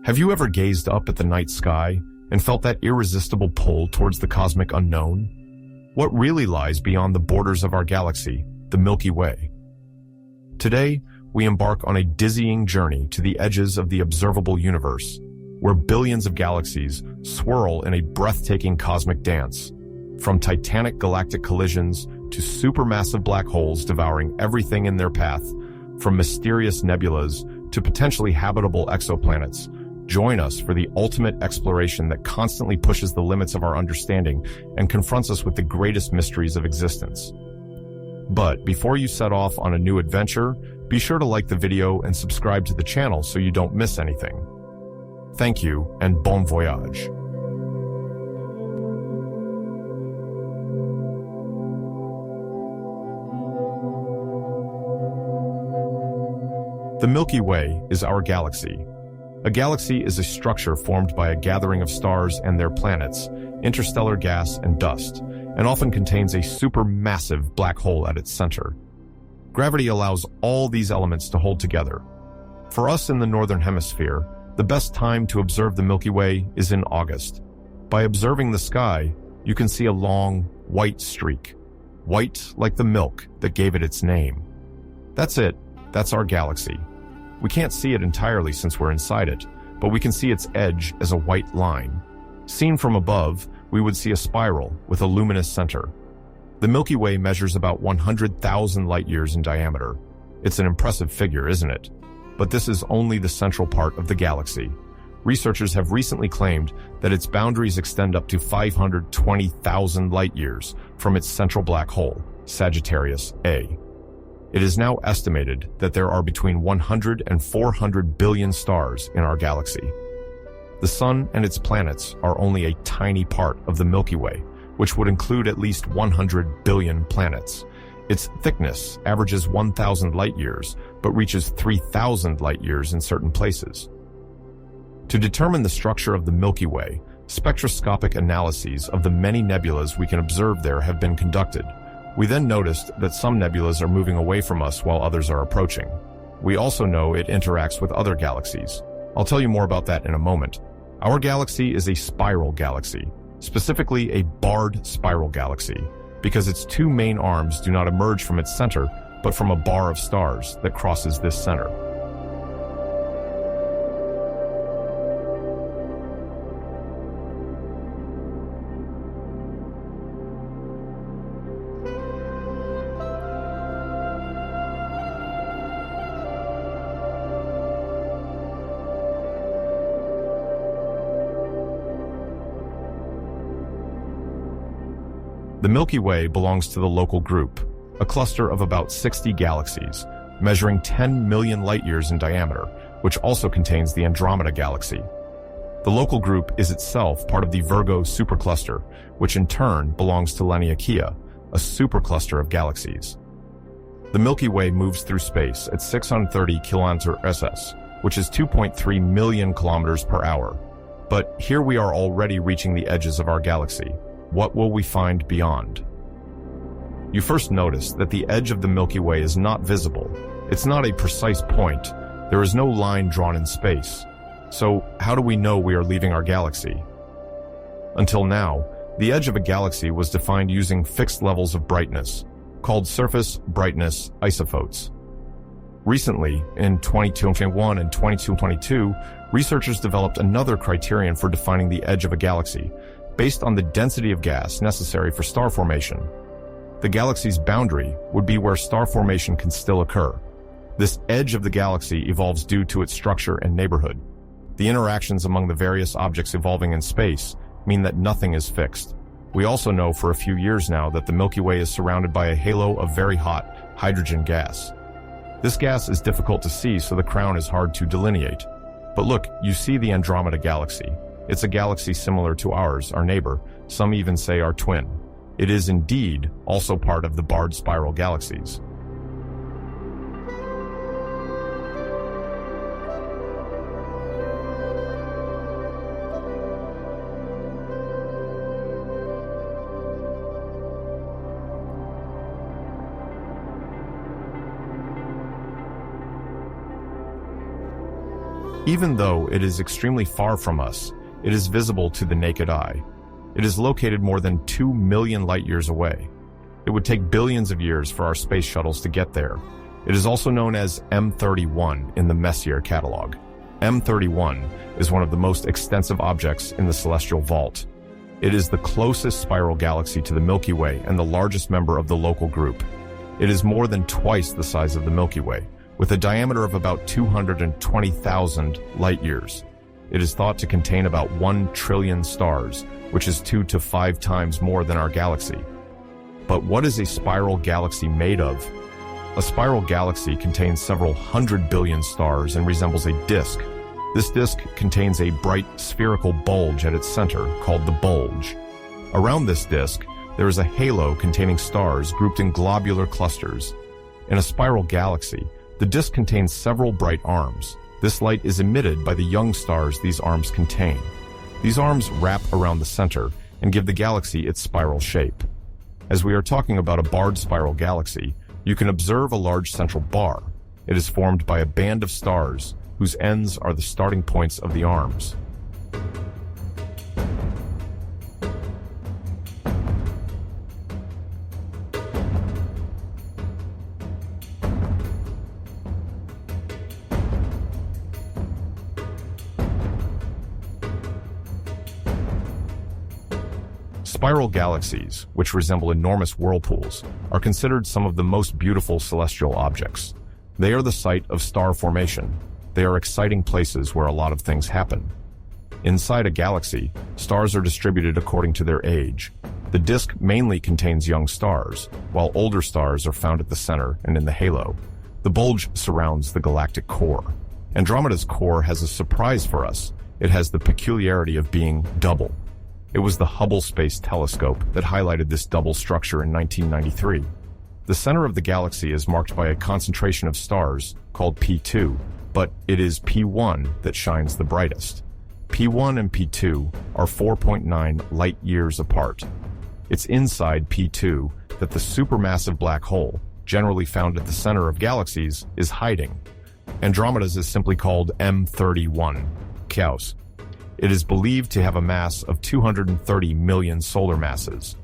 Have you ever gazed up at the night sky and felt that irresistible pull towards the cosmic unknown? What really lies beyond the borders of our galaxy, the Milky Way? Today, we embark on a dizzying journey to the edges of the observable universe, where billions of galaxies swirl in a breathtaking cosmic dance, from titanic galactic collisions to supermassive black holes devouring everything in their path, from mysterious nebulas to potentially habitable exoplanets. Join us for the ultimate exploration that constantly pushes the limits of our understanding and confronts us with the greatest mysteries of existence. But before you set off on a new adventure, be sure to like the video and subscribe to the channel so you don't miss anything. Thank you, and bon voyage. The Milky Way is our galaxy. A galaxy is a structure formed by a gathering of stars and their planets, interstellar gas and dust, and often contains a supermassive black hole at its center. Gravity allows all these elements to hold together. For us in the Northern Hemisphere, the best time to observe the Milky Way is in August. By observing the sky, you can see a long, white streak. White like the milk that gave it its name. That's it. That's our galaxy. We can't see it entirely since we're inside it, but we can see its edge as a white line. Seen from above, we would see a spiral with a luminous center. The Milky Way measures about 100,000 light-years in diameter. It's an impressive figure, isn't it? But this is only the central part of the galaxy. Researchers have recently claimed that its boundaries extend up to 520,000 light-years from its central black hole, Sagittarius A. It is now estimated that there are between 100 and 400 billion stars in our galaxy. The Sun and its planets are only a tiny part of the Milky Way, which would include at least 100 billion planets. Its thickness averages 1,000 light-years, but reaches 3,000 light-years in certain places. To determine the structure of the Milky Way, spectroscopic analyses of the many nebulas we can observe there have been conducted. We then noticed that some nebulas are moving away from us while others are approaching. We also know it interacts with other galaxies. I'll tell you more about that in a moment. Our galaxy is a spiral galaxy, specifically a barred spiral galaxy, because its two main arms do not emerge from its center, but from a bar of stars that crosses this center. The Milky Way belongs to the local group, a cluster of about 60 galaxies, measuring 10 million light-years in diameter, which also contains the Andromeda Galaxy. The local group is itself part of the Virgo Supercluster, which in turn belongs to Laniakea, a supercluster of galaxies. The Milky Way moves through space at 630 km/s, which is 2.3 million kilometers per hour. But here we are already reaching the edges of our galaxy. What will we find beyond? You first notice that the edge of the Milky Way is not visible. It's not a precise point. There is no line drawn in space. So how do we know we are leaving our galaxy? Until now, the edge of a galaxy was defined using fixed levels of brightness, called surface brightness isophotes. Recently, in 2021 and 2022, researchers developed another criterion for defining the edge of a galaxy, based on the density of gas necessary for star formation. The galaxy's boundary would be where star formation can still occur. This edge of the galaxy evolves due to its structure and neighborhood. The interactions among the various objects evolving in space mean that nothing is fixed. We also know for a few years now that the Milky Way is surrounded by a halo of very hot hydrogen gas. This gas is difficult to see, so the crown is hard to delineate. But look, you see the Andromeda Galaxy. It's a galaxy similar to ours, our neighbor. Some even say our twin. It is indeed also part of the barred spiral galaxies. Even though it is extremely far from us, it is visible to the naked eye. It is located more than 2 million light-years away. It would take billions of years for our space shuttles to get there. It is also known as M31 in the Messier catalog. M31 is one of the most extensive objects in the celestial vault. It is the closest spiral galaxy to the Milky Way and the largest member of the local group. It is more than twice the size of the Milky Way, with a diameter of about 220,000 light-years. It is thought to contain about 1 trillion stars, which is 2 to 5 times more than our galaxy. But what is a spiral galaxy made of? A spiral galaxy contains several 100 billion stars and resembles a disk. This disk contains a bright spherical bulge at its center called the bulge. Around this disk, there is a halo containing stars grouped in globular clusters. In a spiral galaxy, the disk contains several bright arms. This light is emitted by the young stars these arms contain. These arms wrap around the center and give the galaxy its spiral shape. As we are talking about a barred spiral galaxy, you can observe a large central bar. It is formed by a band of stars whose ends are the starting points of the arms. Spiral galaxies, which resemble enormous whirlpools, are considered some of the most beautiful celestial objects. They are the site of star formation. They are exciting places where a lot of things happen. Inside a galaxy, stars are distributed according to their age. The disk mainly contains young stars, while older stars are found at the center and in the halo. The bulge surrounds the galactic core. Andromeda's core has a surprise for us. It has the peculiarity of being double. It was the Hubble Space Telescope that highlighted this double structure in 1993. The center of the galaxy is marked by a concentration of stars called P2, but it is P1 that shines the brightest. P1 and P2 are 4.9 light-years apart. It's inside P2 that the supermassive black hole, generally found at the center of galaxies, is hiding. Andromeda's is simply called M31, Chaos. It is believed to have a mass of 230 million solar masses.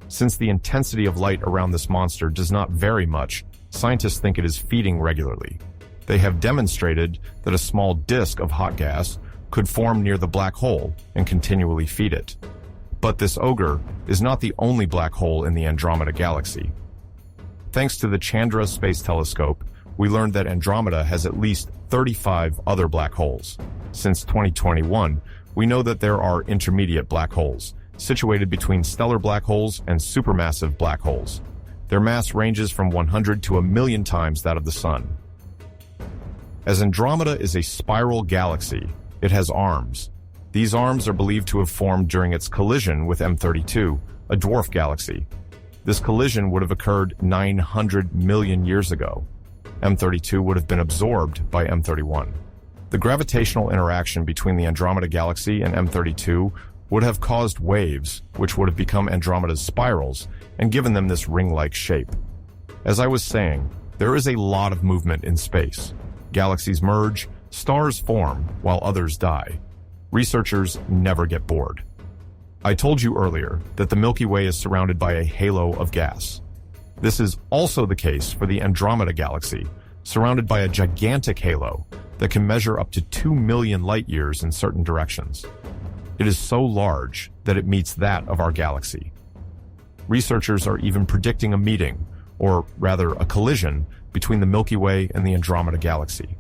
Since the intensity of light around this monster does not vary much, scientists think it is feeding regularly. They have demonstrated that a small disk of hot gas could form near the black hole and continually feed it. But this ogre is not the only black hole in the Andromeda Galaxy. Thanks to the Chandra Space Telescope, we learned that Andromeda has at least 35 other black holes. Since 2021, we know that there are intermediate black holes, situated between stellar black holes and supermassive black holes. Their mass ranges from 100 to 1,000,000 times that of the Sun. As Andromeda is a spiral galaxy, it has arms. These arms are believed to have formed during its collision with M32, a dwarf galaxy. This collision would have occurred 900 million years ago. M32 would have been absorbed by M31. The gravitational interaction between the Andromeda Galaxy and M32 would have caused waves, which would have become Andromeda's spirals and given them this ring-like shape. As I was saying, there is a lot of movement in space. Galaxies merge, stars form, while others die. Researchers never get bored. I told you earlier that the Milky Way is surrounded by a halo of gas. This is also the case for the Andromeda Galaxy, surrounded by a gigantic halo that can measure up to 2 million light-years in certain directions. It is so large that it meets that of our galaxy. Researchers are even predicting a meeting, or rather a collision, between the Milky Way and the Andromeda Galaxy.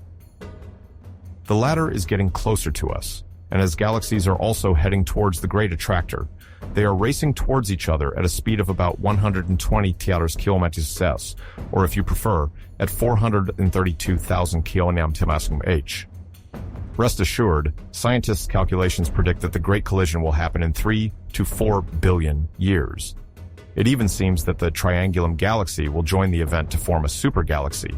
The latter is getting closer to us, and as galaxies are also heading towards the Great Attractor, they are racing towards each other at a speed of about 120 km/s, or if you prefer, at 432,000 km/h. Rest assured, scientists' calculations predict that the Great Collision will happen in 3 to 4 billion years. It even seems that the Triangulum galaxy will join the event to form a supergalaxy.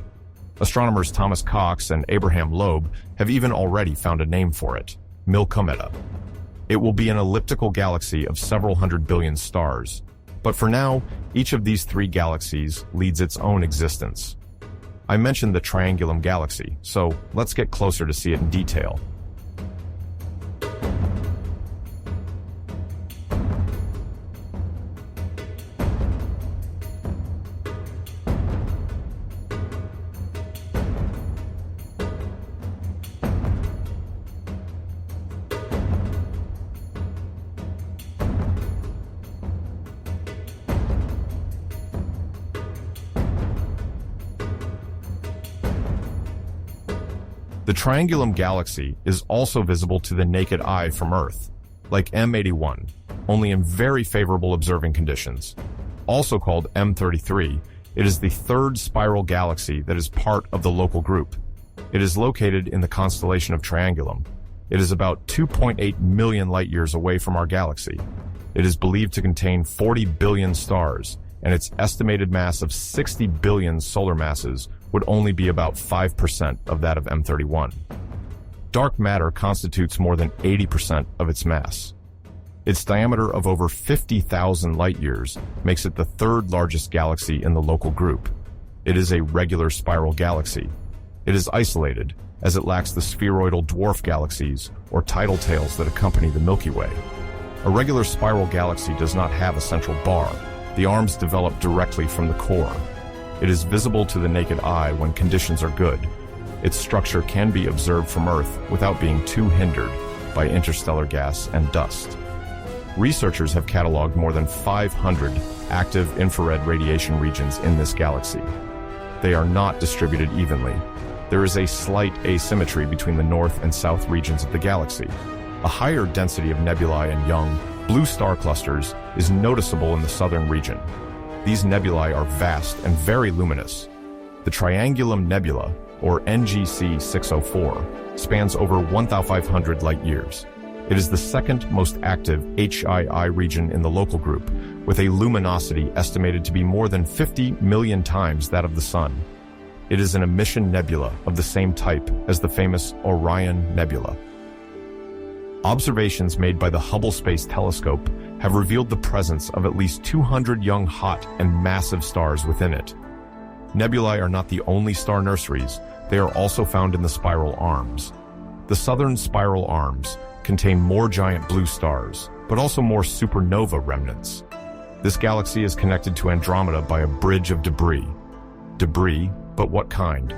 Astronomers Thomas Cox and Abraham Loeb have even already found a name for it, Milkometa. It will be an elliptical galaxy of several hundred billion stars. But for now, each of these three galaxies leads its own existence. I mentioned the Triangulum galaxy, so let's get closer to see it in detail. The Triangulum galaxy is also visible to the naked eye from Earth, like M81, only in very favorable observing conditions. Also called M33, it is the third spiral galaxy that is part of the local group. It is located in the constellation of Triangulum. It is about 2.8 million light-years away from our galaxy. It is believed to contain 40 billion stars, and its estimated mass of 60 billion solar masses would only be about 5% of that of M31. Dark matter constitutes more than 80% of its mass. Its diameter of over 50,000 light-years makes it the third largest galaxy in the local group. It is a regular spiral galaxy. It is isolated, as it lacks the spheroidal dwarf galaxies or tidal tails that accompany the Milky Way. A regular spiral galaxy does not have a central bar. The arms develop directly from the core. It is visible to the naked eye when conditions are good. Its structure can be observed from Earth without being too hindered by interstellar gas and dust. Researchers have cataloged more than 500 active infrared radiation regions in this galaxy. They are not distributed evenly. There is a slight asymmetry between the north and south regions of the galaxy. A higher density of nebulae and young, blue star clusters is noticeable in the southern region. These nebulae are vast and very luminous. The Triangulum Nebula, or NGC 604, spans over 1,500 light-years. It is the second most active HII region in the local group, with a luminosity estimated to be more than 50 million times that of the Sun. It is an emission nebula of the same type as the famous Orion Nebula. Observations made by the Hubble Space Telescope have revealed the presence of at least 200 young hot and massive stars within it. Nebulae are not the only star nurseries, they are also found in the spiral arms. The southern spiral arms contain more giant blue stars, but also more supernova remnants. This galaxy is connected to Andromeda by a bridge of debris. Debris, but what kind?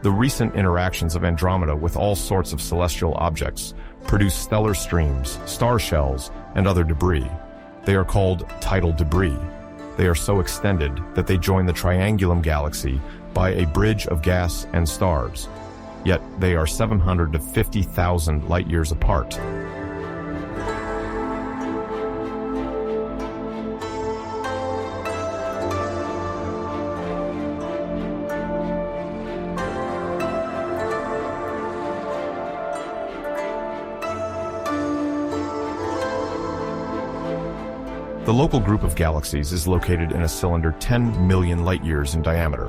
The recent interactions of Andromeda with all sorts of celestial objects produce stellar streams, star shells, and other debris. They are called tidal debris. They are so extended that they join the Triangulum galaxy by a bridge of gas and stars. Yet they are 700 to 50,000 light-years apart. The local group of galaxies is located in a cylinder 10 million light-years in diameter.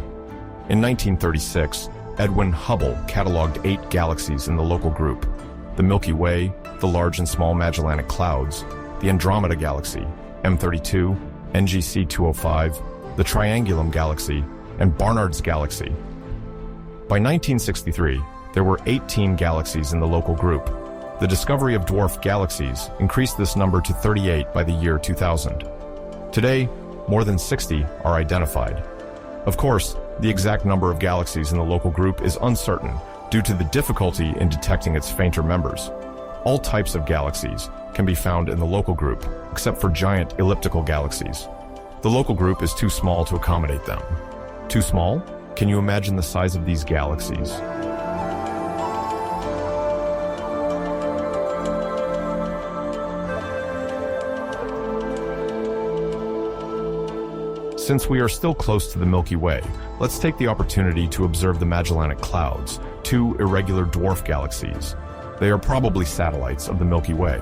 In 1936, Edwin Hubble cataloged 8 galaxies in the local group: the Milky Way, the large and small Magellanic Clouds, the Andromeda Galaxy, M32, NGC 205, the Triangulum Galaxy, and Barnard's Galaxy. By 1963, there were 18 galaxies in the local group. The discovery of dwarf galaxies increased this number to 38 by the year 2000. Today, more than 60 are identified. Of course, the exact number of galaxies in the local group is uncertain due to the difficulty in detecting its fainter members. All types of galaxies can be found in the local group, except for giant elliptical galaxies. The local group is too small to accommodate them. Too small? Can you imagine the size of these galaxies? Since we are still close to the Milky Way, let's take the opportunity to observe the Magellanic Clouds, 2 irregular dwarf galaxies. They are probably satellites of the Milky Way.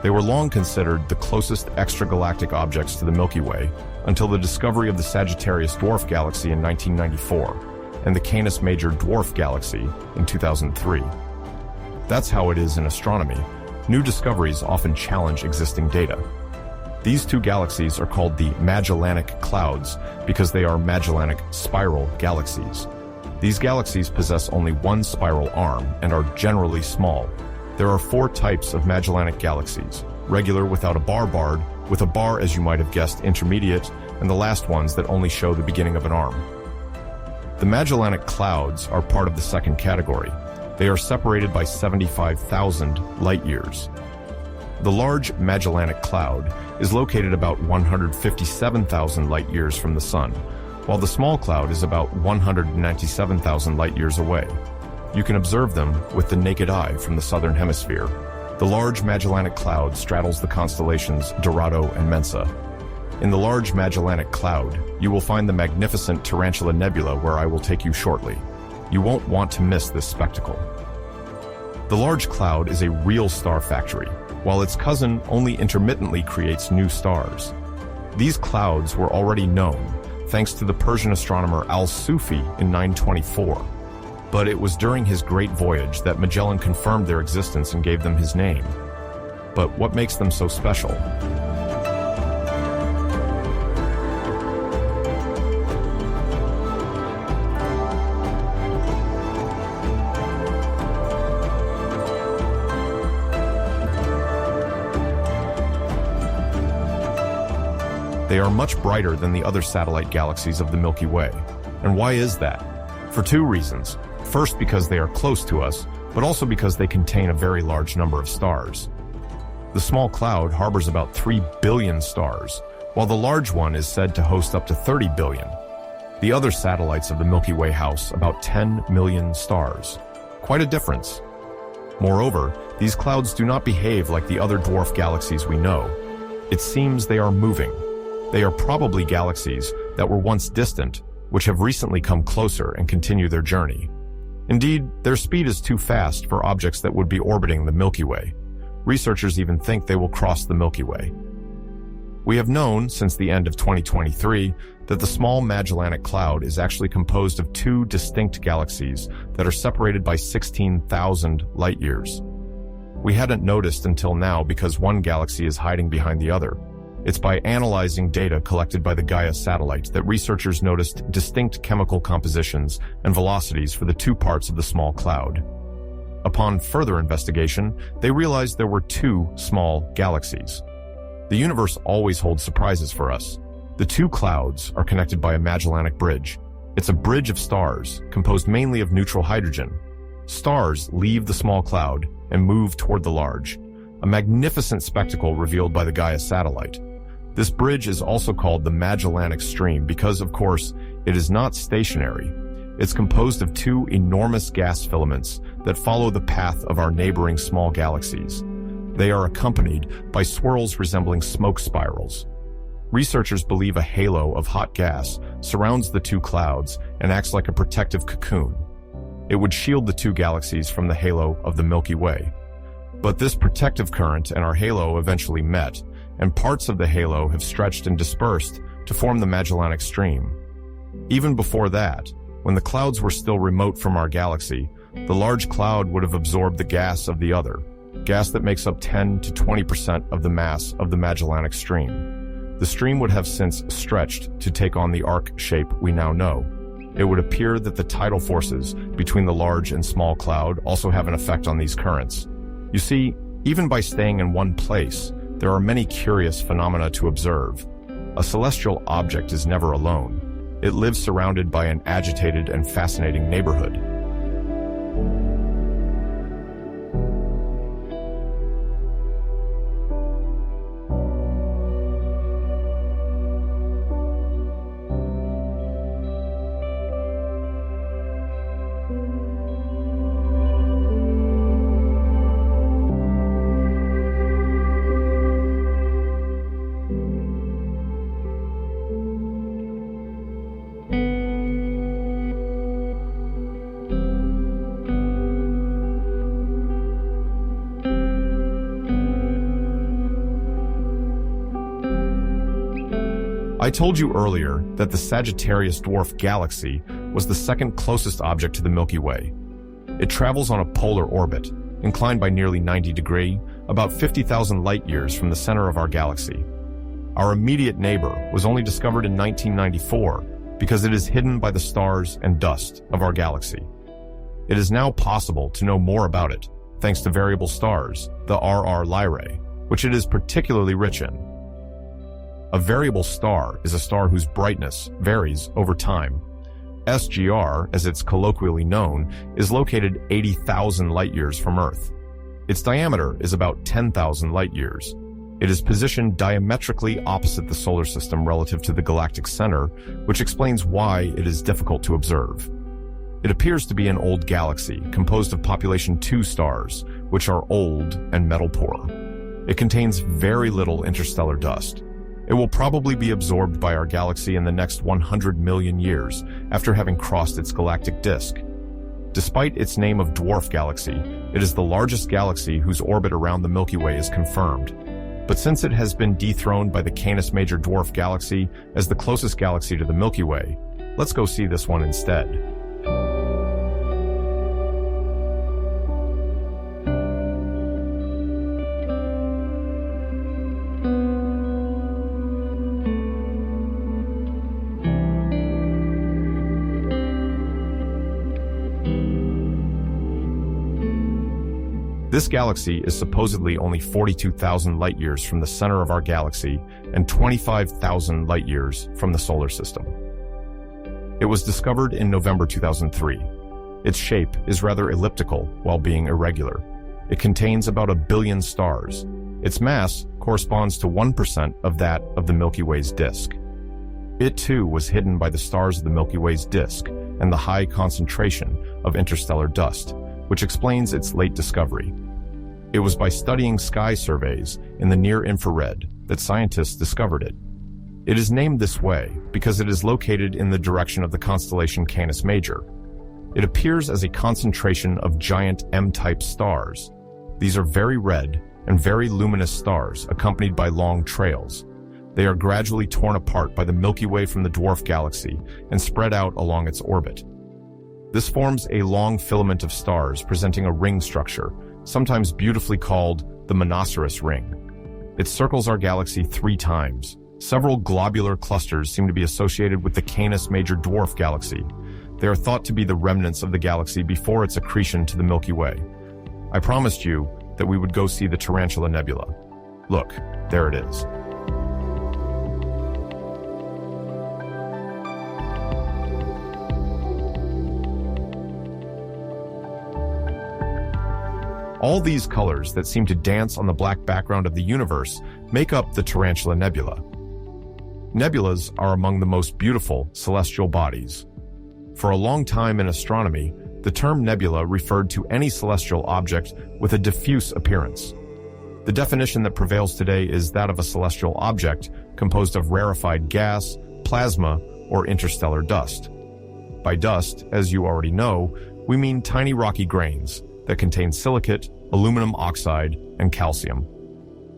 They were long considered the closest extragalactic objects to the Milky Way until the discovery of the Sagittarius dwarf galaxy in 1994 and the Canis major dwarf galaxy in 2003. That's how it is in astronomy. New discoveries often challenge existing data. These 2 galaxies are called the Magellanic Clouds because they are Magellanic spiral galaxies. These galaxies possess only one spiral arm and are generally small. There are 4 types of Magellanic galaxies: regular without a bar, with a bar, as you might have guessed, intermediate, and the last ones that only show the beginning of an arm. The Magellanic clouds are part of the second category. They are separated by 75,000 light-years. The Large Magellanic Cloud is located about 157,000 light-years from the Sun, while the Small Cloud is about 197,000 light-years away. You can observe them with the naked eye from the southern hemisphere. The Large Magellanic Cloud straddles the constellations Dorado and Mensa. In the Large Magellanic Cloud, you will find the magnificent Tarantula Nebula, where I will take you shortly. You won't want to miss this spectacle. The large cloud is a real star factory, while its cousin only intermittently creates new stars. These clouds were already known, thanks to the Persian astronomer Al-Sufi in 924. But it was during his great voyage that Magellan confirmed their existence and gave them his name. But what makes them so special? They are much brighter than the other satellite galaxies of the Milky Way. And why is that? For 2 reasons. First, because they are close to us, but also because they contain a very large number of stars. The small cloud harbors about 3 billion stars, while the large one is said to host up to 30 billion. The other satellites of the Milky Way house about 10 million stars. Quite a difference. Moreover, these clouds do not behave like the other dwarf galaxies we know. It seems they are moving. They are probably galaxies that were once distant, which have recently come closer and continue their journey. Indeed, their speed is too fast for objects that would be orbiting the Milky Way. Researchers even think they will cross the Milky Way. We have known since the end of 2023 that the Small Magellanic Cloud is actually composed of 2 distinct galaxies that are separated by 16,000 light-years. We hadn't noticed until now because one galaxy is hiding behind the other. It's by analyzing data collected by the Gaia satellite that researchers noticed distinct chemical compositions and velocities for the 2 parts of the small cloud. Upon further investigation, they realized there were 2 small galaxies. The universe always holds surprises for us. The 2 clouds are connected by a Magellanic bridge. It's a bridge of stars, composed mainly of neutral hydrogen. Stars leave the small cloud and move toward the large, a magnificent spectacle revealed by the Gaia satellite. This bridge is also called the Magellanic Stream because, of course, it is not stationary. It's composed of 2 enormous gas filaments that follow the path of our neighboring small galaxies. They are accompanied by swirls resembling smoke spirals. Researchers believe a halo of hot gas surrounds the 2 clouds and acts like a protective cocoon. It would shield the 2 galaxies from the halo of the Milky Way. But this protective current and our halo eventually met, and parts of the halo have stretched and dispersed to form the Magellanic Stream. Even before that, when the clouds were still remote from our galaxy, the large cloud would have absorbed the gas of the other, gas that makes up 10 to 20% of the mass of the Magellanic Stream. The stream would have since stretched to take on the arc shape we now know. It would appear that the tidal forces between the large and small cloud also have an effect on these currents. You see, even by staying in one place, there are many curious phenomena to observe. A celestial object is never alone. It lives surrounded by an agitated and fascinating neighborhood. I told you earlier that the Sagittarius dwarf galaxy was the second closest object to the Milky Way. It travels on a polar orbit, inclined by nearly 90 degrees, about 50,000 light-years from the center of our galaxy. Our immediate neighbor was only discovered in 1994, because it is hidden by the stars and dust of our galaxy. It is now possible to know more about it, thanks to variable stars, the RR Lyrae, which it is particularly rich in. A variable star is a star whose brightness varies over time. SGR, as it's colloquially known, is located 80,000 light-years from Earth. Its diameter is about 10,000 light-years. It is positioned diametrically opposite the solar system relative to the galactic center, which explains why it is difficult to observe. It appears to be an old galaxy, composed of population 2 stars, which are old and metal-poor. It contains very little interstellar dust. It will probably be absorbed by our galaxy in the next 100 million years after having crossed its galactic disk. Despite its name of dwarf galaxy, it is the largest galaxy whose orbit around the Milky Way is confirmed. But since it has been dethroned by the Canis major dwarf galaxy as the closest galaxy to the Milky Way, let's go see this one instead. This galaxy is supposedly only 42,000 light-years from the center of our galaxy and 25,000 light-years from the solar system. It was discovered in November 2003. Its shape is rather elliptical while being irregular. It contains about 1 billion stars. Its mass corresponds to 1% of that of the Milky Way's disk. It too was hidden by the stars of the Milky Way's disk and the high concentration of interstellar dust, which explains its late discovery. It was by studying sky surveys in the near-infrared that scientists discovered it. It is named this way because it is located in the direction of the constellation Canis Major. It appears as a concentration of giant M-type stars. These are very red and very luminous stars accompanied by long trails. They are gradually torn apart by the Milky Way from the dwarf galaxy and spread out along its orbit. This forms a long filament of stars presenting a ring structure, sometimes beautifully called the Monoceros ring. It circles our galaxy 3 times. Several globular clusters seem to be associated with the Canis major dwarf galaxy. They are thought to be the remnants of the galaxy before its accretion to the Milky Way. I promised you that we would go see the Tarantula Nebula. Look, there it is. All these colors that seem to dance on the black background of the universe make up the Tarantula Nebula. Nebulas are among the most beautiful celestial bodies. For a long time in astronomy, the term nebula referred to any celestial object with a diffuse appearance. The definition that prevails today is that of a celestial object composed of rarefied gas, plasma, or interstellar dust. By dust, as you already know, we mean tiny rocky grains that contain silicate, aluminum oxide, and calcium.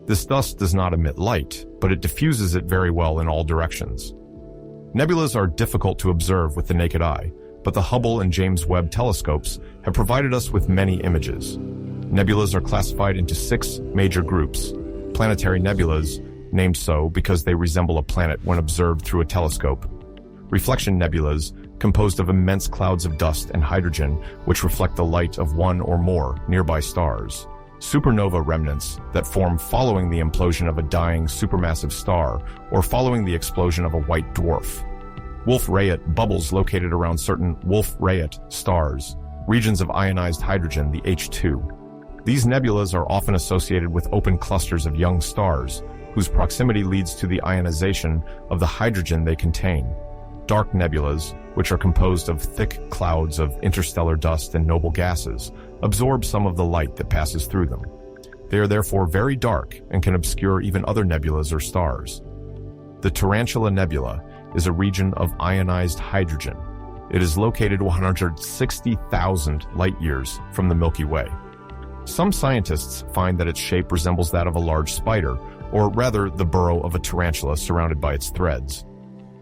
This dust does not emit light, but it diffuses it very well in all directions. Nebulas are difficult to observe with the naked eye, but the Hubble and James Webb telescopes have provided us with many images. Nebulas are classified into 6 major groups. Planetary nebulas, named so because they resemble a planet when observed through a telescope. Reflection nebulas, composed of immense clouds of dust and hydrogen which reflect the light of one or more nearby stars. Supernova remnants that form following the implosion of a dying supermassive star or following the explosion of a white dwarf. Wolf-Rayet bubbles located around certain Wolf-Rayet stars, regions of ionized hydrogen, the H2. These nebulas are often associated with open clusters of young stars, whose proximity leads to the ionization of the hydrogen they contain. Dark nebulas, which are composed of thick clouds of interstellar dust and noble gases, absorb some of the light that passes through them. They are therefore very dark and can obscure even other nebulas or stars. The Tarantula Nebula is a region of ionized hydrogen. It is located 160,000 light-years from the Milky Way. Some scientists find that its shape resembles that of a large spider, or rather the burrow of a tarantula surrounded by its threads.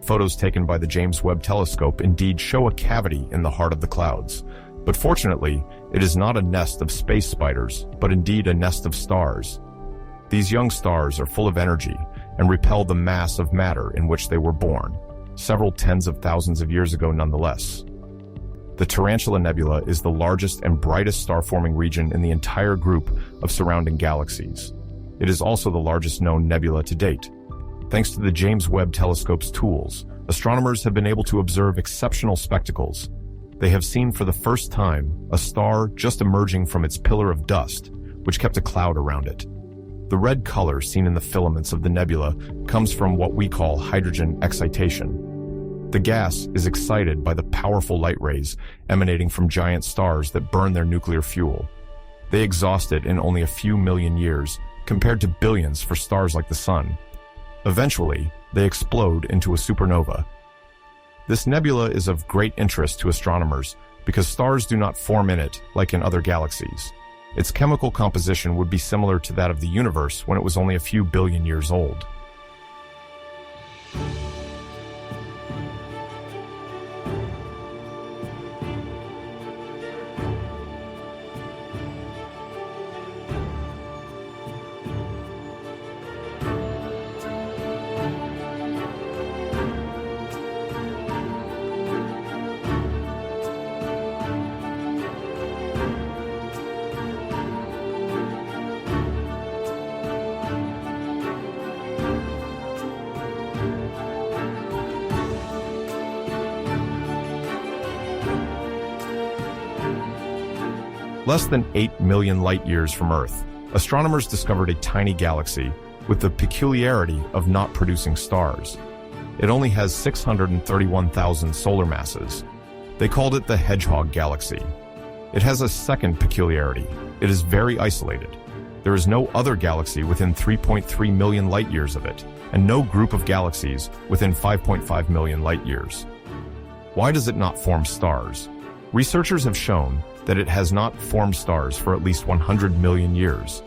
Photos taken by the James Webb Telescope indeed show a cavity in the heart of the clouds, but fortunately, it is not a nest of space spiders, but indeed a nest of stars. These young stars are full of energy and repel the mass of matter in which they were born. several tens of thousands of years ago nonetheless. The Tarantula Nebula is the largest and brightest star-forming region in the entire group of surrounding galaxies. It is also the largest known nebula to date. Thanks to the James Webb Telescope's tools, astronomers have been able to observe exceptional spectacles. They have seen for the first time a star just emerging from its pillar of dust, which kept a cloud around it. The red color seen in the filaments of the nebula comes from what we call hydrogen excitation. The gas is excited by the powerful light rays emanating from giant stars that burn their nuclear fuel. They exhaust it in only a few million years, compared to billions for stars like the Sun. Eventually, they explode into a supernova. This nebula is of great interest to astronomers because stars do not form in it like in other galaxies. Its chemical composition would be similar to that of the universe when it was only a few billion years old. Less than 8 million light-years from Earth, astronomers discovered a tiny galaxy with the peculiarity of not producing stars. It only has 631,000 solar masses. They called it the Hedgehog Galaxy. It has a second peculiarity. It is very isolated. There is no other galaxy within 3.3 million light-years of it, and no group of galaxies within 5.5 million light-years. Why does it not form stars? Researchers have shown that it has not formed stars for at least 100 million years.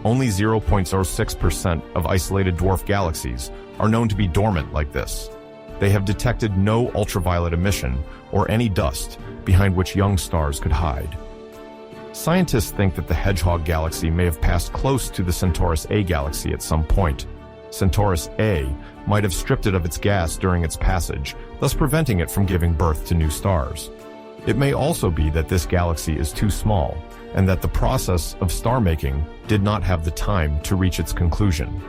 Only 0.06% of isolated dwarf galaxies are known to be dormant like this. They have detected no ultraviolet emission or any dust behind which young stars could hide. Scientists think that the Hedgehog Galaxy may have passed close to the Centaurus A galaxy at some point. Centaurus A might have stripped it of its gas during its passage, thus preventing it from giving birth to new stars. It may also be that this galaxy is too small, and that the process of star-making did not have the time to reach its conclusion.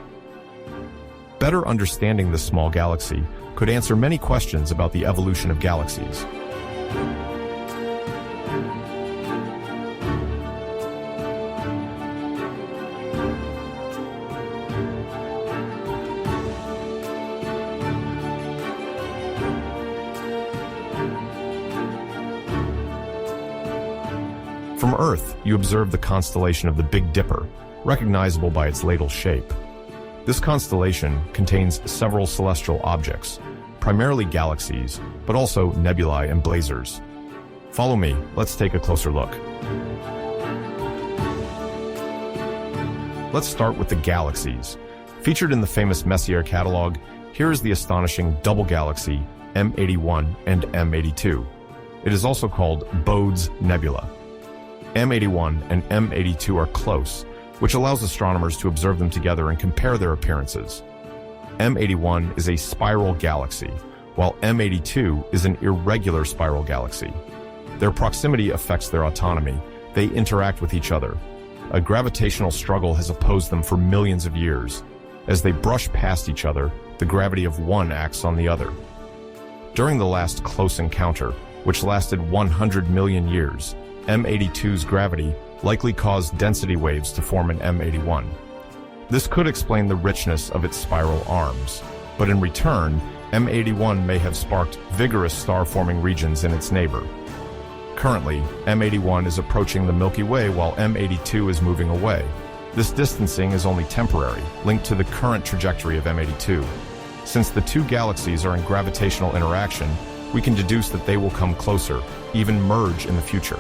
Better understanding this small galaxy could answer many questions about the evolution of galaxies. From Earth, you observe the constellation of the Big Dipper, recognizable by its ladle shape. This constellation contains several celestial objects, primarily galaxies, but also nebulae and blazars. Follow me, let's take a closer look. Let's start with the galaxies. Featured in the famous Messier catalog, here is the astonishing double galaxy M81 and M82. It is also called Bode's Nebula. M81 and M82 are close, which allows astronomers to observe them together and compare their appearances. M81 is a spiral galaxy, while M82 is an irregular spiral galaxy. Their proximity affects their autonomy. They interact with each other. A gravitational struggle has opposed them for millions of years. As they brush past each other, the gravity of one acts on the other. During the last close encounter, which lasted 100 million years, M82's gravity likely caused density waves to form in M81. This could explain the richness of its spiral arms, but in return, M81 may have sparked vigorous star-forming regions in its neighbor. Currently, M81 is approaching the Milky Way while M82 is moving away. This distancing is only temporary, linked to the current trajectory of M82. Since the two galaxies are in gravitational interaction, we can deduce that they will come closer, even merge in the future.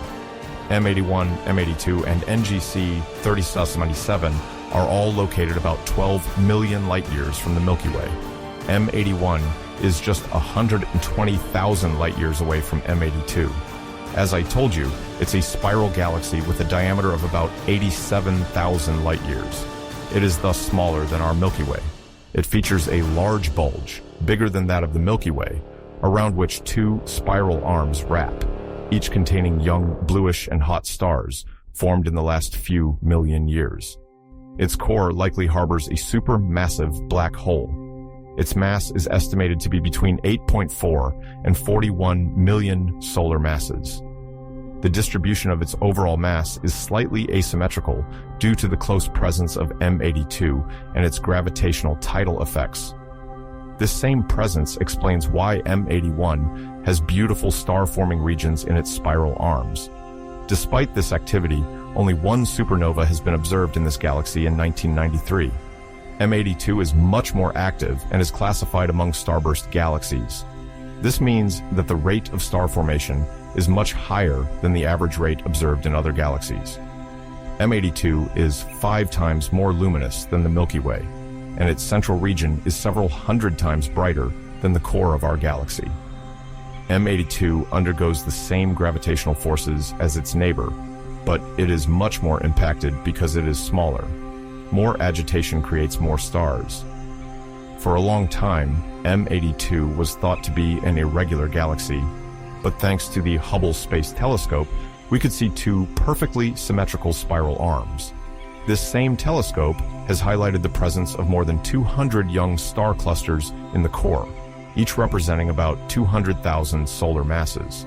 M81, M82, and NGC 3077 are all located about 12 million light-years from the Milky Way. M81 is just 120,000 light-years away from M82. As I told you, it's a spiral galaxy with a diameter of about 87,000 light-years. It is thus smaller than our Milky Way. It features a large bulge, bigger than that of the Milky Way, around which two spiral arms wrap, each containing young bluish and hot stars formed in the last few million years. Its core likely harbors a supermassive black hole. Its mass is estimated to be between 8.4 and 41 million solar masses. The distribution of its overall mass is slightly asymmetrical due to the close presence of M82 and its gravitational tidal effects. This same presence explains why M81 has beautiful star-forming regions in its spiral arms. Despite this activity, only one supernova has been observed in this galaxy in 1993. M82 is much more active and is classified among starburst galaxies. This means that the rate of star formation is much higher than the average rate observed in other galaxies. M82 is 5 times more luminous than the Milky Way, and its central region is several hundred times brighter than the core of our galaxy. M82 undergoes the same gravitational forces as its neighbor, but it is much more impacted because it is smaller. More agitation creates more stars. For a long time, M82 was thought to be an irregular galaxy, but thanks to the Hubble Space Telescope, we could see 2 perfectly symmetrical spiral arms. This same telescope has highlighted the presence of more than 200 young star clusters in the core, each representing about 200,000 solar masses.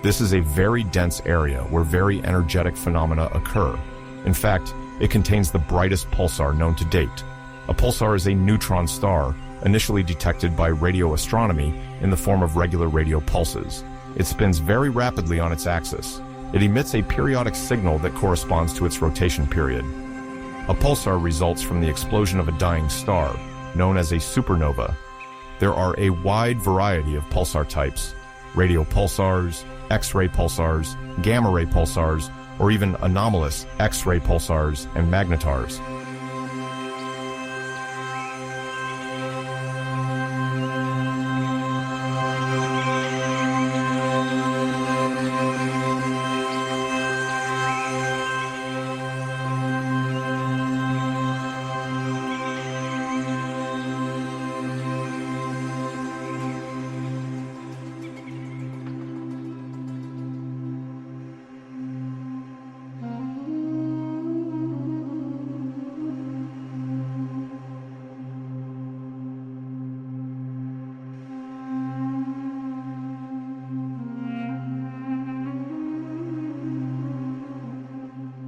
This is a very dense area where very energetic phenomena occur. In fact, it contains the brightest pulsar known to date. A pulsar is a neutron star, initially detected by radio astronomy in the form of regular radio pulses. It spins very rapidly on its axis. It emits a periodic signal that corresponds to its rotation period. A pulsar results from the explosion of a dying star, known as a supernova. There are a wide variety of pulsar types: radio pulsars, X-ray pulsars, gamma-ray pulsars, or even anomalous X-ray pulsars and magnetars.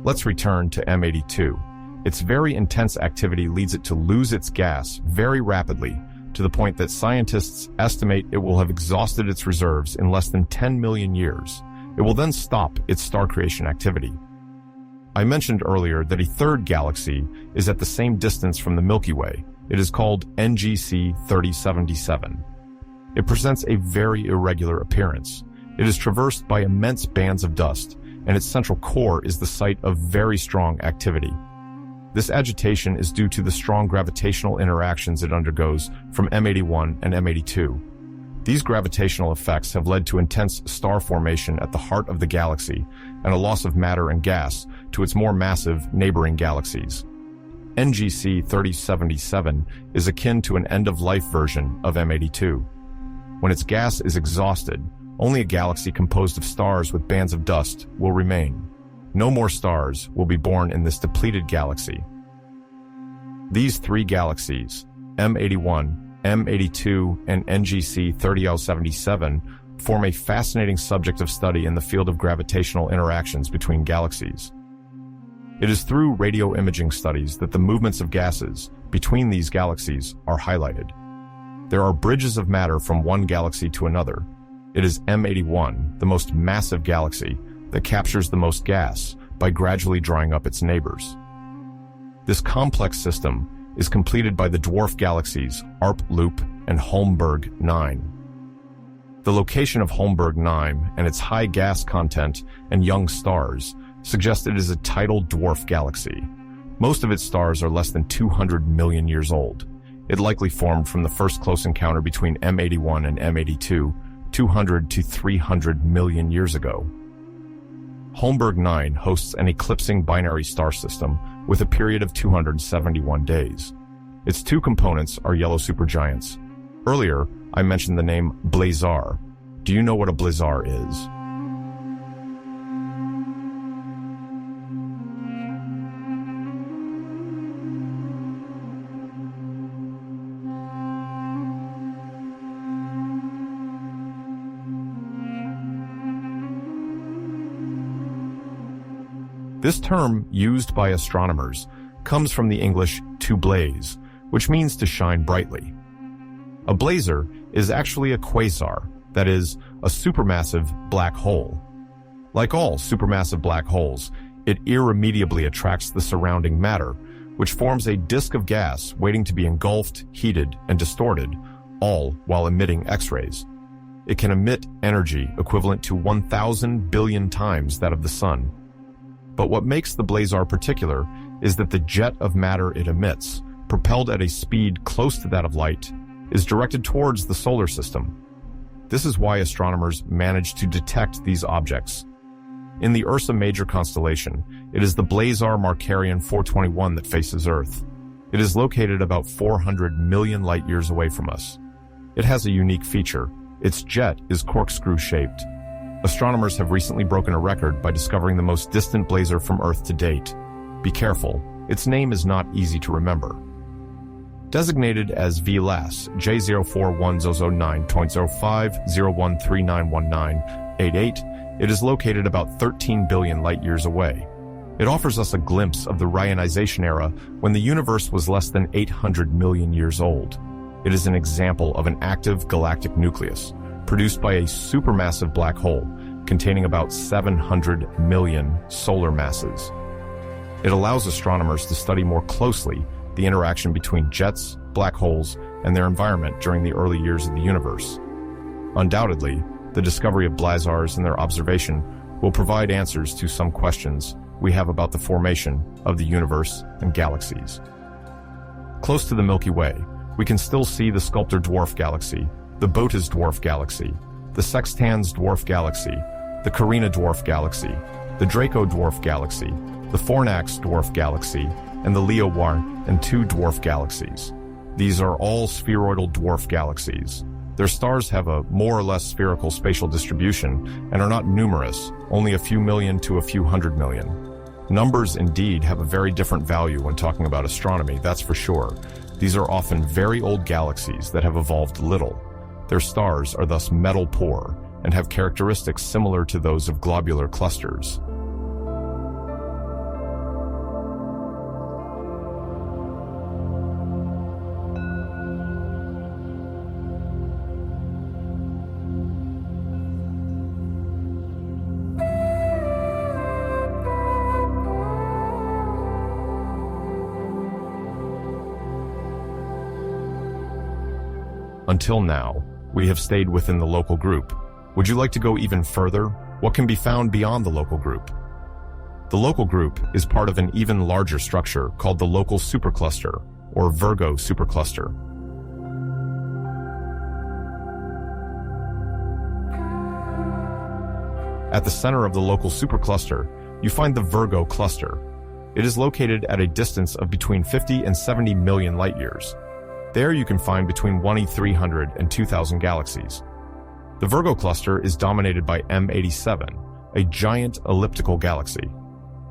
Let's return to M82. Its very intense activity leads it to lose its gas very rapidly, to the point that scientists estimate it will have exhausted its reserves in less than 10 million years. It will then stop its star creation activity. I mentioned earlier that a third galaxy is at the same distance from the Milky Way. It is called NGC 3077. It presents a very irregular appearance. It is traversed by immense bands of dust, and its central core is the site of very strong activity. This agitation is due to the strong gravitational interactions it undergoes from M81 and M82. These gravitational effects have led to intense star formation at the heart of the galaxy and a loss of matter and gas to its more massive neighboring galaxies. NGC 3077 is akin to an end-of-life version of M82. When its gas is exhausted, only a galaxy composed of stars with bands of dust will remain. No more stars will be born in this depleted galaxy. These 3 galaxies, M81, M82, and NGC 3077, form a fascinating subject of study in the field of gravitational interactions between galaxies. It is through radio imaging studies that the movements of gases between these galaxies are highlighted. There are bridges of matter from one galaxy to another. It is M81, the most massive galaxy, that captures the most gas by gradually drying up its neighbors. This complex system is completed by the dwarf galaxies ARP Loop and Holmberg 9. The location of Holmberg 9 and its high gas content and young stars suggest it is a tidal dwarf galaxy. Most of its stars are less than 200 million years old. It likely formed from the first close encounter between M81 and M82 200 to 300 million years ago. Holmberg 9 hosts an eclipsing binary star system with a period of 271 days. Its 2 components are yellow supergiants. Earlier, I mentioned the name Blazar. Do you know what a blazar is? This term, used by astronomers, comes from the English to blaze, which means to shine brightly. A blazar is actually a quasar, that is, a supermassive black hole. Like all supermassive black holes, it irremediably attracts the surrounding matter, which forms a disk of gas waiting to be engulfed, heated, and distorted, all while emitting X-rays. It can emit energy equivalent to 1,000 billion times that of the sun. But what makes the blazar particular is that the jet of matter it emits, propelled at a speed close to that of light, is directed towards the solar system. This is why astronomers manage to detect these objects. In the Ursa Major constellation, it is the blazar Markarian 421 that faces Earth. It is located about 400 million light-years away from us. It has a unique feature. Its jet is corkscrew-shaped. Astronomers have recently broken a record by discovering the most distant blazar from Earth to date. Be careful, its name is not easy to remember. Designated as VLAS J041009.0501391988, it is located about 13 billion light-years away. It offers us a glimpse of the Ryanization era when the universe was less than 800 million years old. It is an example of an active galactic nucleus, produced by a supermassive black hole containing about 700 million solar masses. It allows astronomers to study more closely the interaction between jets, black holes, and their environment during the early years of the universe. Undoubtedly, the discovery of blazars and their observation will provide answers to some questions we have about the formation of the universe and galaxies. Close to the Milky Way, we can still see the Sculptor Dwarf Galaxy, the Botas Dwarf Galaxy, the Sextans Dwarf Galaxy, the Carina Dwarf Galaxy, the Draco Dwarf Galaxy, the Fornax Dwarf Galaxy, and the Leo 1 and 2 dwarf galaxies. These are all spheroidal dwarf galaxies. Their stars have a more or less spherical spatial distribution and are not numerous, only a few million to a few hundred million. Numbers indeed have a very different value when talking about astronomy, that's for sure. These are often very old galaxies that have evolved little. Their stars are thus metal poor and have characteristics similar to those of globular clusters. Until now, we have stayed within the local group. Would you like to go even further? What can be found beyond the local group? The local group is part of an even larger structure called the local supercluster, or Virgo supercluster. At the center of the local supercluster, you find the Virgo cluster. It is located at a distance of between 50 and 70 million light-years. There you can find between 1,300 and 2,000 galaxies. The Virgo cluster is dominated by M87, a giant elliptical galaxy.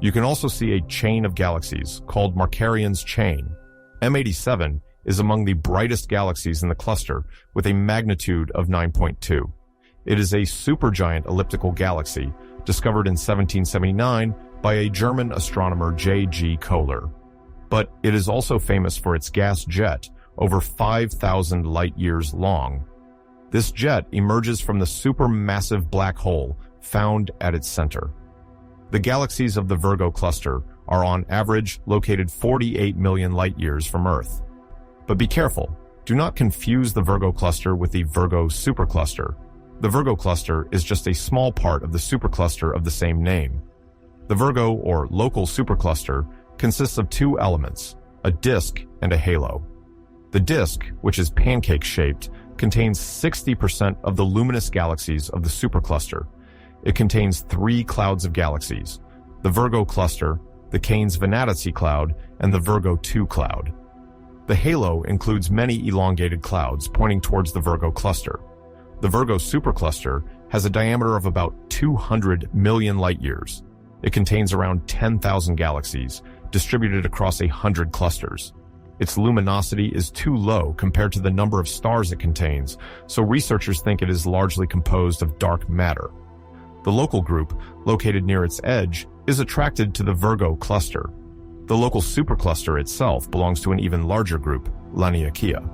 You can also see a chain of galaxies called Markarian's chain. M87 is among the brightest galaxies in the cluster with a magnitude of 9.2. It is a supergiant elliptical galaxy discovered in 1779 by a German astronomer J.G. Kohler. But it is also famous for its gas jet, over 5,000 light-years long. This jet emerges from the supermassive black hole found at its center. The galaxies of the Virgo cluster are on average located 48 million light-years from Earth. But be careful, do not confuse the Virgo cluster with the Virgo supercluster. The Virgo cluster is just a small part of the supercluster of the same name. The Virgo, or local supercluster, consists of two elements, a disk and a halo. The disk, which is pancake-shaped, contains 60% of the luminous galaxies of the supercluster. It contains 3 clouds of galaxies, the Virgo cluster, the Canis Venatici cloud, and the Virgo 2 cloud. The halo includes many elongated clouds pointing towards the Virgo cluster. The Virgo Supercluster has a diameter of about 200 million light-years. It contains around 10,000 galaxies, distributed across 100 clusters. Its luminosity is too low compared to the number of stars it contains, so researchers think it is largely composed of dark matter. The local group, located near its edge, is attracted to the Virgo cluster. The local supercluster itself belongs to an even larger group, Laniakea.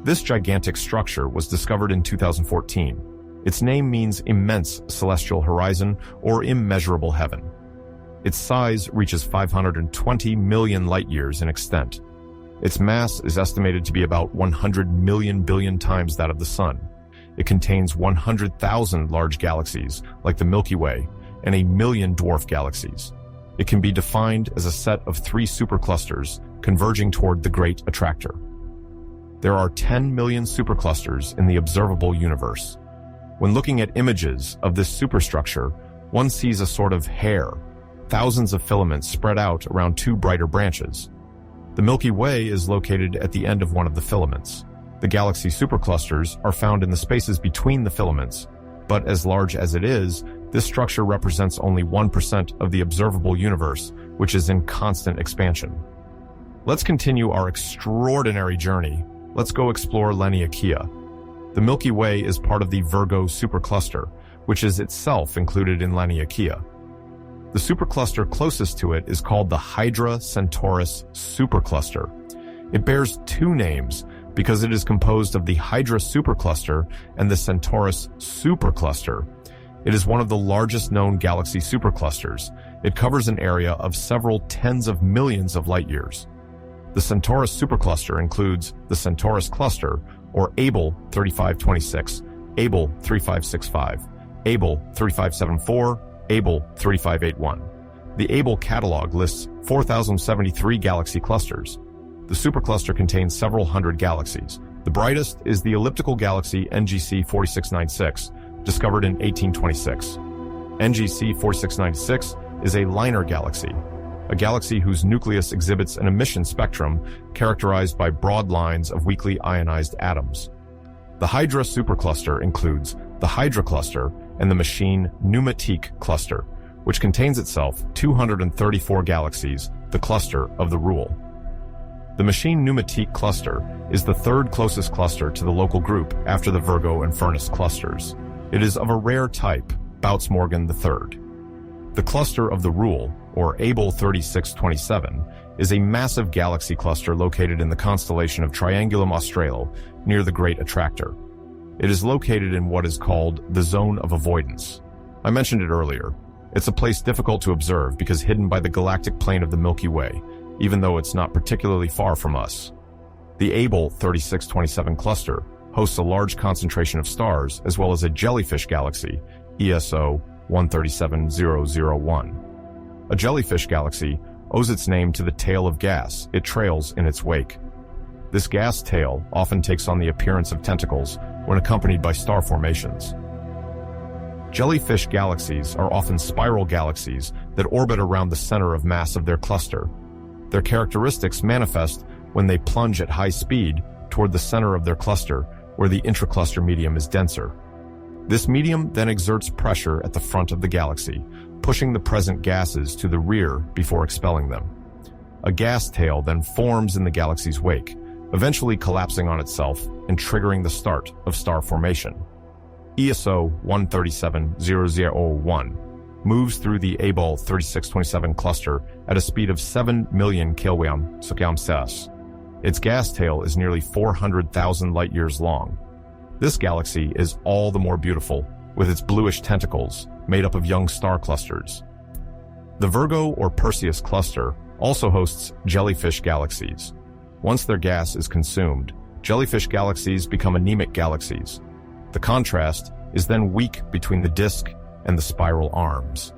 This gigantic structure was discovered in 2014. Its name means immense celestial horizon or immeasurable heaven. Its size reaches 520 million light-years in extent. Its mass is estimated to be about 100 million billion times that of the Sun. It contains 100,000 large galaxies, like the Milky Way, and 1 million dwarf galaxies. It can be defined as a set of 3 superclusters converging toward the Great Attractor. There are 10 million superclusters in the observable universe. When looking at images of this superstructure, one sees a sort of hair, thousands of filaments spread out around 2 brighter branches. The Milky Way is located at the end of one of the filaments. The galaxy superclusters are found in the spaces between the filaments, but as large as it is, this structure represents only 1% of the observable universe, which is in constant expansion. Let's continue our extraordinary journey. Let's go explore Laniakea. The Milky Way is part of the Virgo Supercluster, which is itself included in Laniakea. The supercluster closest to it is called the Hydra-Centaurus Supercluster. It bears 2 names because it is composed of the Hydra Supercluster and the Centaurus Supercluster. It is one of the largest known galaxy superclusters. It covers an area of several tens of millions of light-years. The Centaurus supercluster includes the Centaurus cluster, or Able 3526, Able 3565, Able 3574, Able 3581. The Able catalog lists 4,073 galaxy clusters. The supercluster contains several hundred galaxies. The brightest is the elliptical galaxy NGC 4696, discovered in 1826. NGC 4696 is a Lyman galaxy, a galaxy whose nucleus exhibits an emission spectrum characterized by broad lines of weakly ionized atoms. The Hydra supercluster includes the Hydra cluster and the machine Pneumatique cluster, which contains itself 234 galaxies, the cluster of the Rule. The machine Pneumatique cluster is the 3rd closest cluster to the local group after the Virgo and Furnace clusters. It is of a rare type, Bouts-Morgan III. The cluster of the Rule, or Able 3627, is a massive galaxy cluster located in the constellation of Triangulum Australe, near the Great Attractor. It is located in what is called the Zone of Avoidance. I mentioned it earlier. It's a place difficult to observe because hidden by the galactic plane of the Milky Way, even though it's not particularly far from us. The Able 3627 cluster hosts a large concentration of stars as well as a jellyfish galaxy, ESO 137001. A jellyfish galaxy owes its name to the tail of gas it trails in its wake. This gas tail often takes on the appearance of tentacles when accompanied by star formations. Jellyfish galaxies are often spiral galaxies that orbit around the center of mass of their cluster. Their characteristics manifest when they plunge at high speed toward the center of their cluster, where the intracluster medium is denser. This medium then exerts pressure at the front of the galaxy, pushing the present gases to the rear before expelling them. A gas tail then forms in the galaxy's wake, eventually collapsing on itself and triggering the start of star formation. ESO 137001 moves through the Able 3627 cluster at a speed of 7 million km/s. Its gas tail is nearly 400,000 light-years long. This galaxy is all the more beautiful, with its bluish tentacles made up of young star clusters. The Virgo or Perseus cluster also hosts jellyfish galaxies. Once their gas is consumed, jellyfish galaxies become anemic galaxies. The contrast is then weak between the disk and the spiral arms.